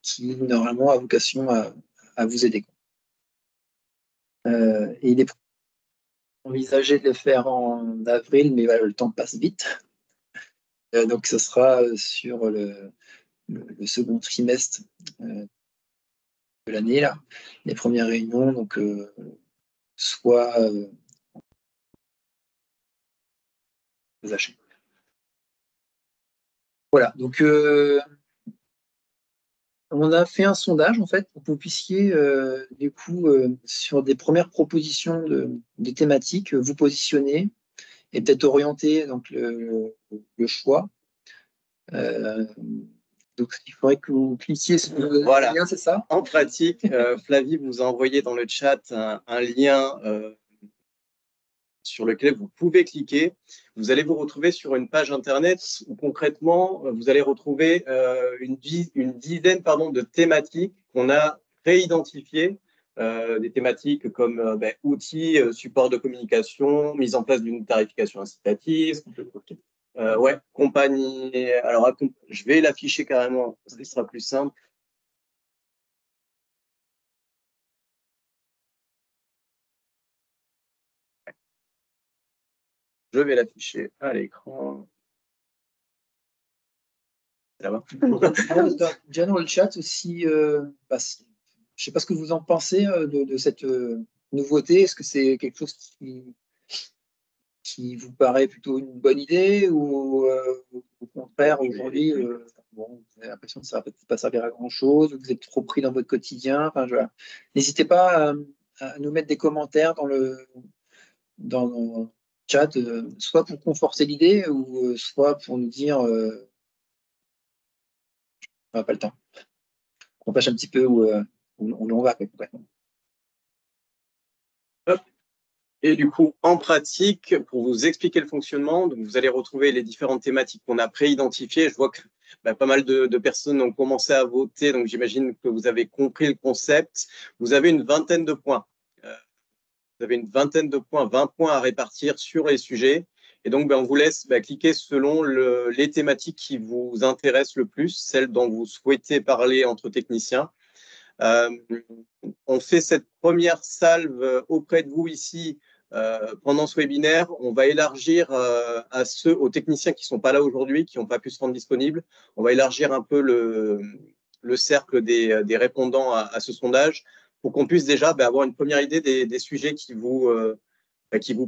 qui normalement a vocation à vous aider. Et il est envisagé de le faire en avril, mais voilà, le temps passe vite. Donc ce sera sur le second trimestre de l'année, là, les premières réunions, donc soit voilà, donc on a fait un sondage en fait pour que vous puissiez du coup sur des premières propositions de thématiques vous positionner et peut-être orienter donc le choix. Donc il faudrait que vous cliquiez sur le lien, c'est ça? En pratique, Flavie vous a envoyé dans le chat un lien sur lequel vous pouvez cliquer. Vous allez vous retrouver sur une page internet où concrètement, vous allez retrouver une dizaine de thématiques qu'on a réidentifiées, des thématiques comme outils, support de communication, mise en place d'une tarification incitative, compagnie. Alors, je vais l'afficher carrément, ce sera plus simple. Je vais l'afficher à l'écran. Là-bas. Déjà dans le chat aussi, je ne sais pas ce que vous en pensez de cette nouveauté. Est-ce que c'est quelque chose qui vous paraît plutôt une bonne idée ou au contraire, aujourd'hui, vous avez l'impression que ça ne va peut-être pas servir à grand-chose, vous êtes trop pris dans votre quotidien. Enfin, n'hésitez pas à nous mettre des commentaires dans le chat, soit pour conforter l'idée ou soit pour nous dire on n'a pas le temps. On pêche un petit peu où on va complètement. Et du coup, en pratique, pour vous expliquer le fonctionnement, donc vous allez retrouver les différentes thématiques qu'on a préidentifiées. Je vois que pas mal de personnes ont commencé à voter, donc j'imagine que vous avez compris le concept. Vous avez une vingtaine de points. Vous avez une vingtaine de points, 20 points à répartir sur les sujets. Et donc, on vous laisse cliquer selon les thématiques qui vous intéressent le plus, celles dont vous souhaitez parler entre techniciens. On fait cette première salve auprès de vous ici pendant ce webinaire. On va élargir aux techniciens qui ne sont pas là aujourd'hui, qui n'ont pas pu se rendre disponibles. On va élargir un peu le cercle des répondants à ce sondage pour qu'on puisse déjà avoir une première idée des sujets qui vous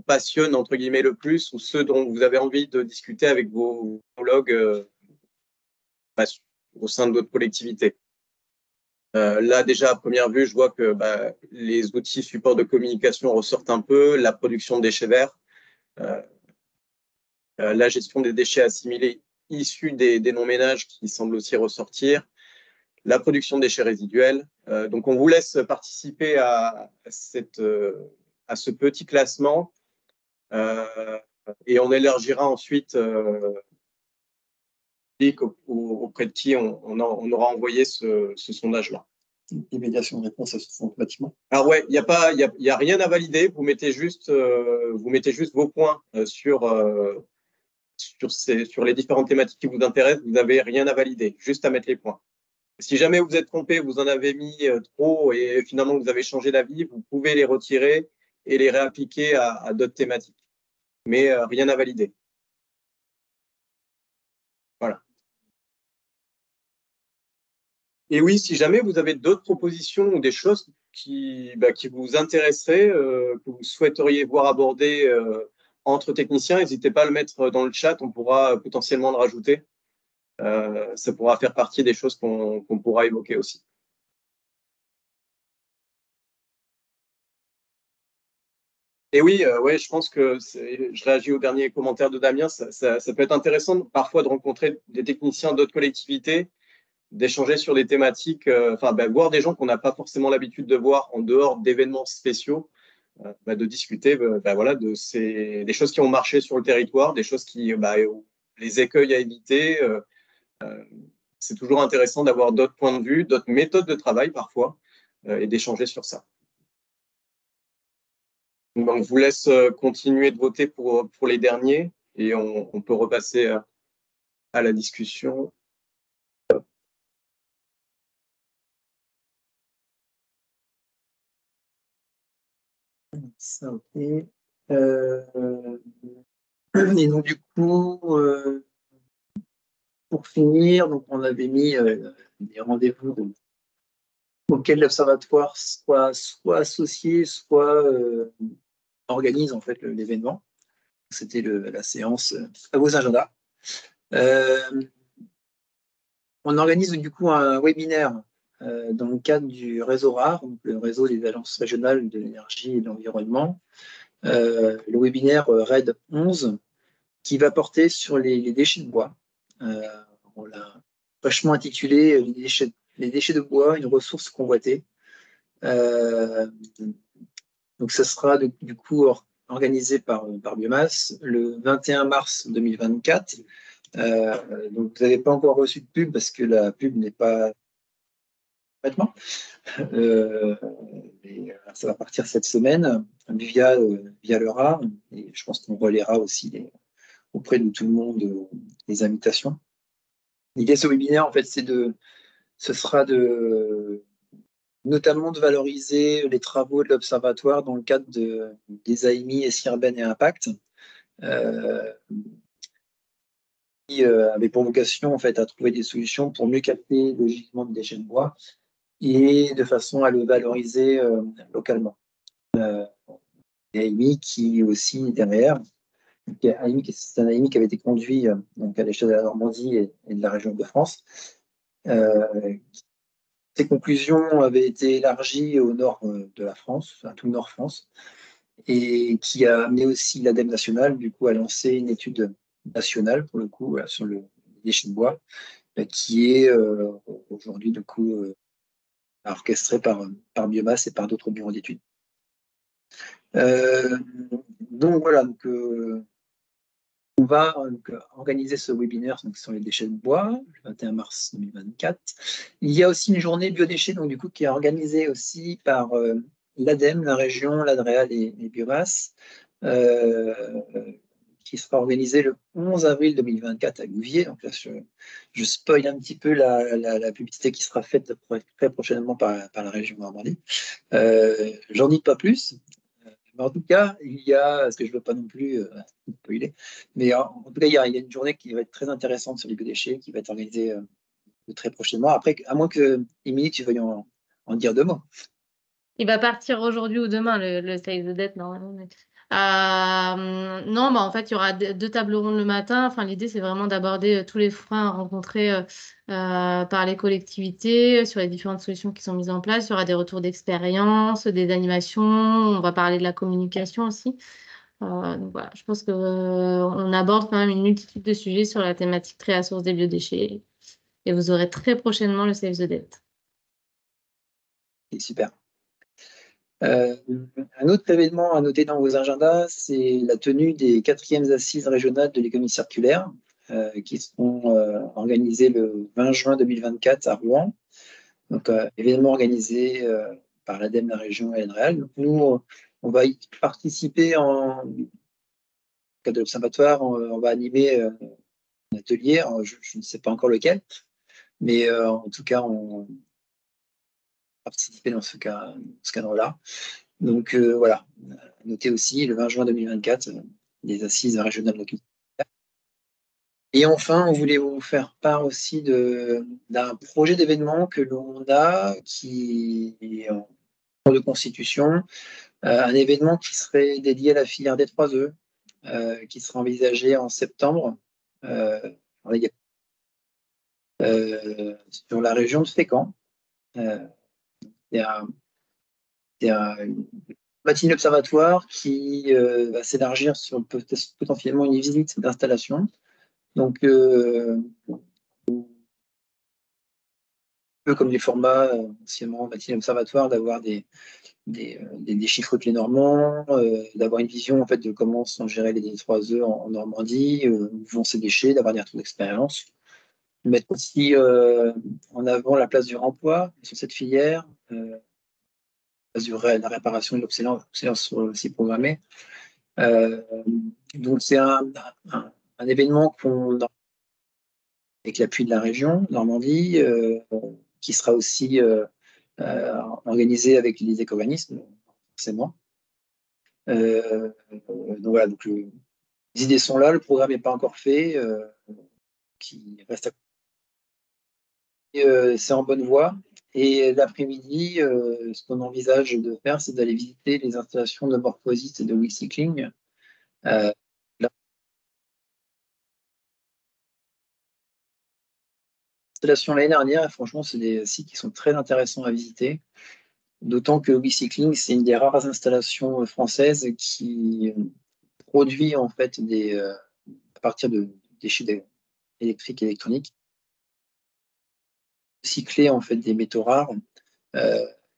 passionnent, entre guillemets, le plus, ou ceux dont vous avez envie de discuter avec vos homologues au sein de votre collectivité. Là, déjà, à première vue, je vois que les outils support de communication ressortent un peu, la production de déchets verts, la gestion des déchets assimilés issus des non-ménages qui semblent aussi ressortir, la production de déchets résiduels. Donc, on vous laisse participer à ce petit classement et on élargira ensuite auprès de qui on aura envoyé ce sondage-là. Les médiations de réponse, elles se font automatiquement. Alors ouais, il y a rien à valider. Vous mettez juste vos points sur les différentes thématiques qui vous intéressent. Vous n'avez rien à valider, juste à mettre les points. Si jamais vous êtes trompé, vous en avez mis trop et finalement vous avez changé d'avis, vous pouvez les retirer et les réappliquer à d'autres thématiques. Mais rien à valider. Voilà. Et oui, si jamais vous avez d'autres propositions ou des choses qui vous intéresseraient, que vous souhaiteriez voir abordées entre techniciens, n'hésitez pas à le mettre dans le chat, on pourra potentiellement le rajouter. Ça pourra faire partie des choses qu'on pourra évoquer aussi. Et oui, je pense que je réagis au dernier commentaire de Damien. Ça peut être intéressant parfois de rencontrer des techniciens d'autres collectivités, d'échanger sur des thématiques, voir des gens qu'on n'a pas forcément l'habitude de voir en dehors d'événements spéciaux, de discuter des choses qui ont marché sur le territoire, des choses les écueils à éviter. C'est toujours intéressant d'avoir d'autres points de vue, d'autres méthodes de travail parfois, et d'échanger sur ça. Donc, je vous laisse continuer de voter pour les derniers et on peut repasser à la discussion. Ça, ok. Et donc, du coup, pour finir, donc on avait mis des rendez-vous auxquels l'observatoire soit associé, soit organise en fait l'événement. C'était la séance à vos agendas. On organise du coup un webinaire dans le cadre du réseau RAR, donc le réseau des agences régionales de l'énergie et de l'environnement. Le webinaire RAID 11 qui va porter sur les déchets de bois. On l'a vachement intitulé les déchets de bois, une ressource convoitée. Donc, ça sera du coup organisé par Biomasse le 21 mars 2024. Donc, vous n'avez pas encore reçu de pub parce que la pub n'est pas complètement. Ça va partir cette semaine via le RAR. Et je pense qu'on relaiera aussi auprès de tout le monde les invitations. L'idée de ce webinaire, en fait, ce sera notamment de valoriser les travaux de l'Observatoire dans le cadre des AMI, SI urbaine et Impact, qui avait pour vocation en fait, à trouver des solutions pour mieux capter le gisement de déchets de bois et de façon à le valoriser localement. AMI qui aussi derrière, c'est un AMI qui avait été conduit donc à l'échelle de la Normandie et de la région de France. Ces conclusions avaient été élargies au nord de la France, à tout le nord France, et qui a amené aussi l'ADEME nationale, du coup, à lancer une étude nationale, pour le coup, sur le déchet de bois, qui est aujourd'hui, du coup, orchestrée par Biomasse et par d'autres bureaux d'études. Donc voilà, On va organiser ce webinaire donc, sur les déchets de bois, le 21 mars 2024. Il y a aussi une journée biodéchets, donc du coup, qui est organisée aussi par l'ADEME, la région, l'ADREAL et Biomasse, qui sera organisée le 11 avril 2024 à Gouviers. Donc là, je spoil un petit peu la publicité qui sera faite très prochainement par la région Normandie. J'en dis pas plus. Mais en tout cas, il y a, parce que je ne veux pas non plus spoiler, mais en tout cas, il y a une journée qui va être très intéressante sur les biodéchets, qui va être organisée très prochainement. Après, à moins que, Émilie, tu veuilles en dire 2 mots. Il va partir aujourd'hui ou demain, le Save the Date, normalement. Non, bah, en fait, il y aura 2 tables rondes le matin. Enfin, l'idée, c'est vraiment d'aborder tous les freins rencontrés par les collectivités sur les différentes solutions qui sont mises en place. Il y aura des retours d'expérience, des animations. On va parler de la communication aussi. Donc voilà, je pense qu'on aborde quand même une multitude de sujets sur la thématique très à source des biodéchets. Et vous aurez très prochainement le Save the Date. C'est super. Un autre événement à noter dans vos agendas, c'est la tenue des 4e assises régionales de l'économie circulaire qui seront organisées le 20 juin 2024 à Rouen. Donc, événement organisé par l'ADEME, la région et l'ADREAL. Donc, nous, on va y participer en cadre de l'observatoire. On va animer un atelier. Je ne sais pas encore lequel, mais en tout cas, on va participer dans ce cadre-là. Donc voilà, notez aussi le 20 juin 2024, les assises régionales de la culture. Et enfin, on voulait vous faire part aussi d'un projet d'événement que l'on a qui est en cours de constitution, un événement qui serait dédié à la filière des 3E, qui sera envisagé en septembre sur la région de Fécamp. C'est un matinée observatoire qui va s'élargir sur potentiellement une visite d'installation. Donc, un peu comme les formats anciennement matinée observatoire, d'avoir des chiffres clés normands, d'avoir une vision en fait de comment sont gérés les D3E en Normandie, où vont ces déchets, d'avoir des retours d'expérience. Mettre aussi en avant la place du remploi sur cette filière, la réparation et l'obsolescence sont aussi programmées. Donc c'est un événement avec l'appui de la région Normandie, qui sera aussi organisé avec les éco-organismes, forcément. Donc voilà, donc les idées sont là, le programme n'est pas encore fait, qui reste c'est en bonne voie. Et l'après-midi, ce qu'on envisage de faire, c'est d'aller visiter les installations de Morphosys et de WeCycling. L'installation l'année dernière, franchement, c'est des sites qui sont très intéressants à visiter. D'autant que WeCycling, c'est une des rares installations françaises qui produit en fait à partir de déchets électriques et électroniques, recycler en fait des métaux rares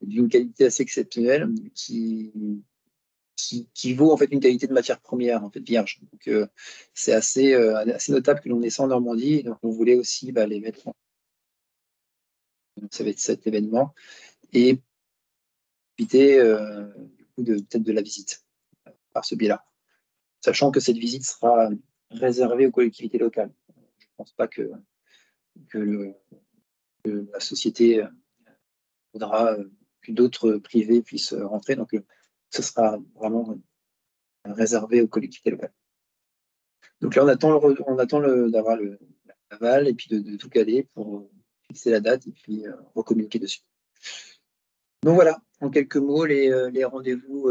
d'une qualité assez exceptionnelle qui vaut en fait une qualité de matière première en fait vierge. Donc c'est assez notable que l'on ait ça en Normandie. Donc on voulait aussi les mettre ça va être cet événement et profiter peut-être de la visite par ce biais-là, sachant que cette visite sera réservée aux collectivités locales. Je ne pense pas que la société voudra que d'autres privés puissent rentrer. Donc, ce sera vraiment réservé aux collectivités locales. Donc là, on attend d'avoir l'aval et puis de tout caler pour fixer la date et puis recommuniquer dessus. Donc voilà, en quelques mots, les rendez-vous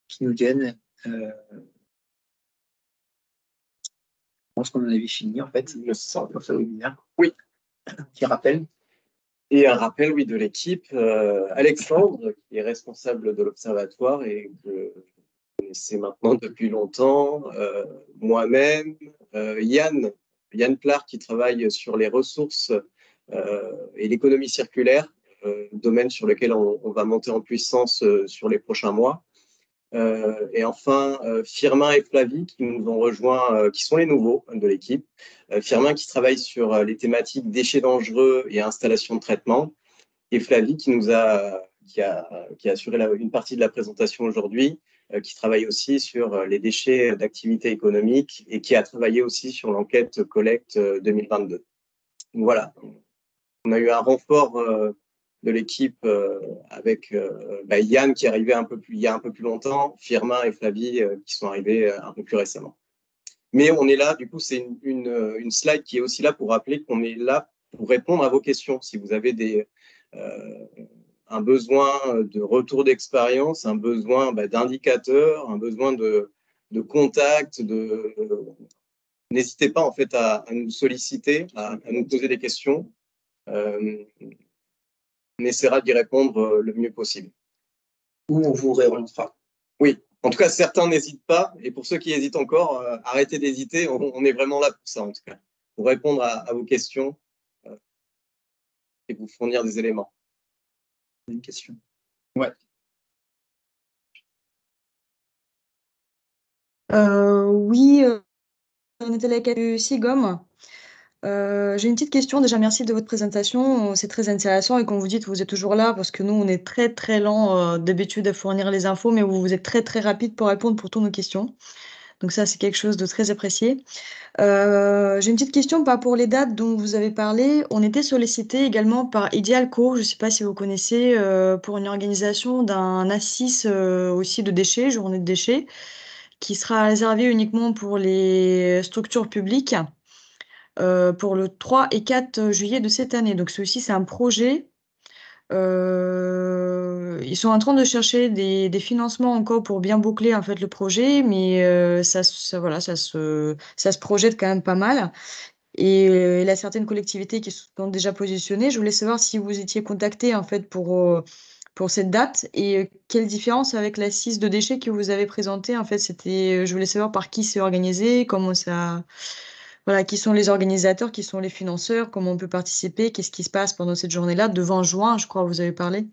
qui nous viennent. Je pense qu'on en avait fini, en fait. Il me semble. Sur ce webinaire. Oui. Petit rappel. Et un rappel, oui, de l'équipe. Alexandre, qui est responsable de l'Observatoire et que vous connaissez maintenant depuis longtemps. Moi-même. Yann Plard, qui travaille sur les ressources et l'économie circulaire, domaine sur lequel on va monter en puissance sur les prochains mois. Et enfin, Firmin et Flavie qui nous ont rejoints, qui sont les nouveaux de l'équipe. Firmin qui travaille sur les thématiques déchets dangereux et installation de traitement. Et Flavie qui a assuré une partie de la présentation aujourd'hui, qui travaille aussi sur les déchets d'activité économique et qui a travaillé aussi sur l'enquête collecte 2022. Donc, voilà, on a eu un renfort de l'équipe avec Yann qui est arrivé il y a un peu plus longtemps, Firmin et Flavie qui sont arrivés un peu plus récemment. Mais on est là, du coup, c'est une slide qui est aussi là pour rappeler qu'on est là pour répondre à vos questions. Si vous avez un besoin de retour d'expérience, un besoin d'indicateurs, un besoin de contact, n'hésitez pas en fait à nous solliciter, à nous poser des questions. On essaiera d'y répondre le mieux possible. Ou on vous répondra. Oui, en tout cas, certains n'hésitent pas. Et pour ceux qui hésitent encore, arrêtez d'hésiter. On est vraiment là pour ça, en tout cas, pour répondre à vos questions et vous fournir des éléments. Une question. Ouais. Oui, Nathalie du SIGOM. J'ai une petite question. Déjà, merci de votre présentation. C'est très intéressant et comme vous dites, vous êtes toujours là parce que nous, on est très, très lent d'habitude à fournir les infos, mais vous êtes très, très rapide pour répondre pour toutes nos questions. Donc ça, c'est quelque chose de très apprécié. J'ai une petite question par rapport aux dates dont vous avez parlé. On était sollicité également par Idealco, je ne sais pas si vous connaissez, pour une organisation d'un assis aussi de déchets, journée de déchets, qui sera réservée uniquement pour les structures publiques pour le 3 et 4 juillet de cette année. Donc ceci, c'est un projet. Ils sont en train de chercher des financements encore pour bien boucler en fait le projet, mais ça se projette quand même pas mal. Et il y a certaines collectivités qui sont déjà positionnées. Je voulais savoir si vous étiez contacté en fait pour cette date et quelle différence avec l'assise de déchets que vous avez présentée. En fait, je voulais savoir par qui c'est organisé, comment ça. Voilà, qui sont les organisateurs, qui sont les financeurs, comment on peut participer, qu'est-ce qui se passe pendant cette journée-là, de 20 juin, je crois, vous avez parlé.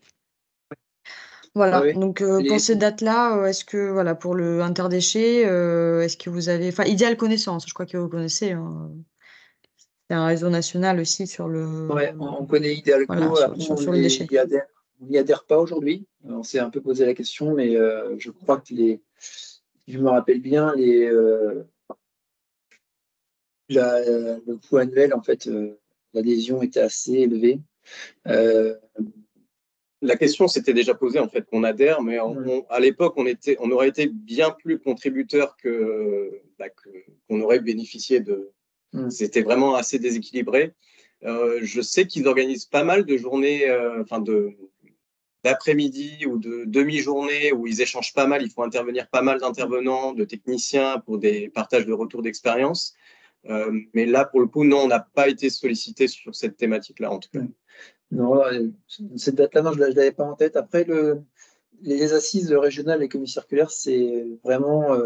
Voilà, Oui. donc pour cette date-là, est-ce que, voilà, pour le interdéchet, est-ce que vous avez, enfin, Idéal Connaissance, je crois que vous connaissez, hein. C'est un réseau national aussi sur le, Ouais, on connaît Idealco, voilà, après sur les déchets. on n'y adhère pas aujourd'hui. On s'est un peu posé la question, mais je crois que si je me rappelle bien, le coût annuel, en fait, l'adhésion était assez élevée. La question s'était déjà posée en fait qu'on adhère, mais à l'époque on aurait été bien plus contributeur qu'on aurait bénéficié de. C'était vraiment assez déséquilibré. Je sais qu'ils organisent pas mal de journées, d'après-midi ou de demi-journée où ils échangent pas mal. Il faut intervenir pas mal d'intervenants, de techniciens pour des partages de retours d'expérience. Mais là, pour le coup, non, on n'a pas été sollicité sur cette thématique-là en tout cas. Non, cette date-là, non, je ne l'avais pas en tête. Après, les assises régionales et communes circulaires, c'est vraiment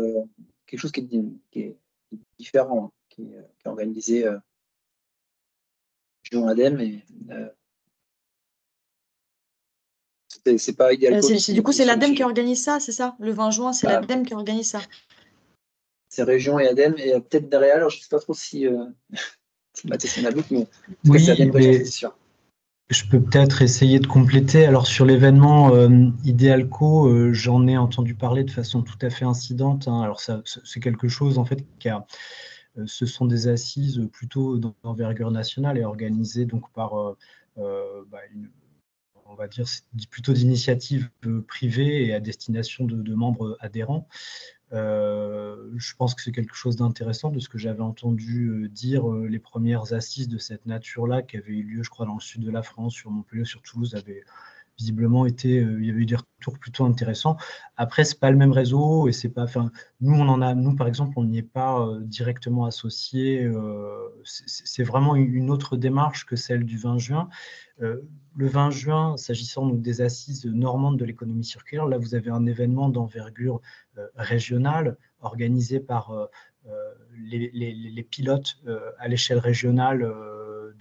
quelque chose qui est différent, hein, qui est organisé région ADEME. C'est pas Idealco. Du coup, c'est l'ADEME qui organise ça, c'est ça? Le 20 juin, c'est l'ADEME qui organise ça. C'est région et ADEME, et peut-être derrière, alors je ne sais pas trop si Mathis en a beaucoup, mais oui, c'est ADEME région, c'est sûr. Je peux peut-être essayer de compléter. Alors sur l'événement Idealco, j'en ai entendu parler de façon tout à fait incidente, hein. Alors c'est quelque chose en fait ce sont des assises plutôt d'envergure nationale et organisées donc par on va dire plutôt d'initiatives privées et à destination de membres adhérents. Je pense que c'est quelque chose d'intéressant de ce que j'avais entendu dire les premières assises de cette nature-là qui avaient eu lieu, je crois, dans le sud de la France, sur Montpellier, sur Toulouse, avaient visiblement il y avait eu des retours plutôt intéressants. Après, c'est pas le même réseau et c'est pas, enfin, nous par exemple, on n'y est pas directement associé. C'est vraiment une autre démarche que celle du 20 juin. Le 20 juin, s'agissant donc des assises normandes de l'économie circulaire, là, vous avez un événement d'envergure régionale organisé par les pilotes à l'échelle régionale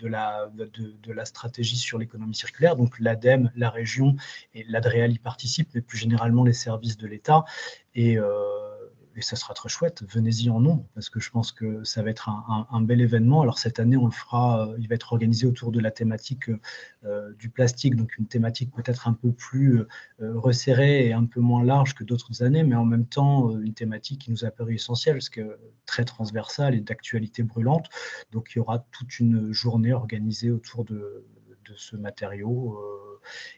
de la stratégie sur l'économie circulaire. Donc l'ADEME, la région et l'Adréal y participent, mais plus généralement les services de l'État. Et ça sera très chouette, venez-y en nombre, parce que je pense que ça va être un bel événement. Alors cette année, on le fera, il va être organisé autour de la thématique du plastique, donc une thématique peut-être un peu plus resserrée et un peu moins large que d'autres années, mais en même temps une thématique qui nous a paru essentielle, parce que très transversale et d'actualité brûlante. Donc il y aura toute une journée organisée autour de ce matériau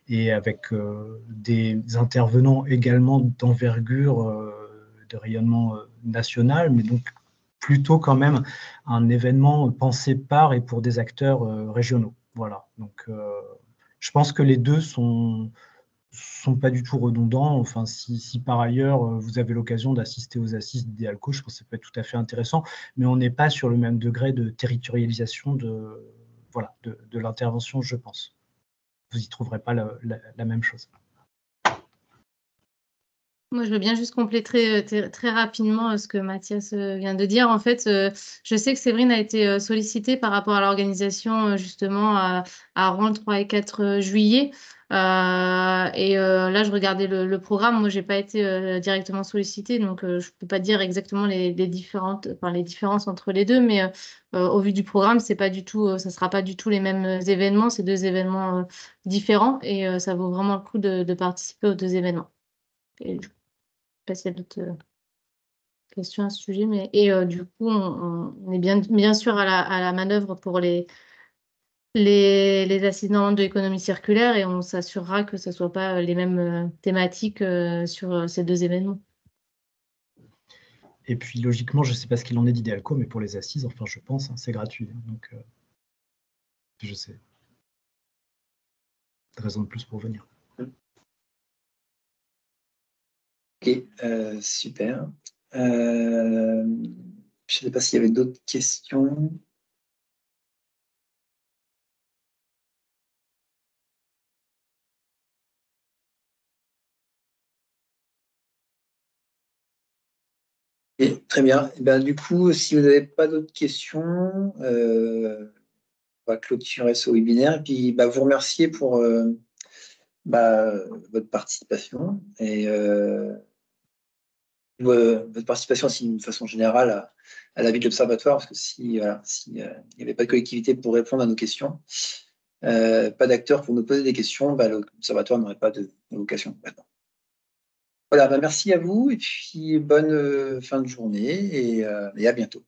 et avec des intervenants également d'envergure, de rayonnement national, mais donc plutôt quand même un événement pensé par et pour des acteurs régionaux. Voilà. Donc, je pense que les deux sont pas du tout redondants. Enfin, si par ailleurs vous avez l'occasion d'assister aux assises d'Idéalco, je pense que ça peut être tout à fait intéressant, mais on n'est pas sur le même degré de territorialisation de l'intervention, je pense. Vous n'y trouverez pas la même chose. Moi, je veux bien juste compléter très rapidement ce que Mathias vient de dire. En fait, je sais que Séverine a été sollicitée par rapport à l'organisation justement à Rouen le 3 et 4 juillet. Là, je regardais le programme. Moi, j'ai pas été directement sollicitée, donc je peux pas dire exactement les différences entre les deux. Mais au vu du programme, c'est pas du tout, ça sera pas du tout les mêmes événements. C'est deux événements différents et ça vaut vraiment le coup de participer aux deux événements. Et, je sais pas s'il y a d'autres questions à ce sujet, mais du coup, on est bien sûr à la manœuvre pour les assises normandes de l'économie circulaire et on s'assurera que ce ne soit pas les mêmes thématiques sur ces deux événements. Et puis, logiquement, je ne sais pas ce qu'il en est d'Idéalco, mais pour les assises, enfin, je pense, c'est gratuit. Donc, je sais. Raison de plus pour venir. Ok, super. Je ne sais pas s'il y avait d'autres questions. Et, très bien. Et ben, du coup, si vous n'avez pas d'autres questions, on va clôturer ce webinaire. Et puis, vous remercier pour votre participation et votre participation aussi d'une façon générale à la vie de l'Observatoire, parce que s'il n'y avait pas de collectivité pour répondre à nos questions, pas d'acteurs pour nous poser des questions, l'Observatoire n'aurait pas de vocation maintenant. Voilà, merci à vous et puis bonne fin de journée et à bientôt.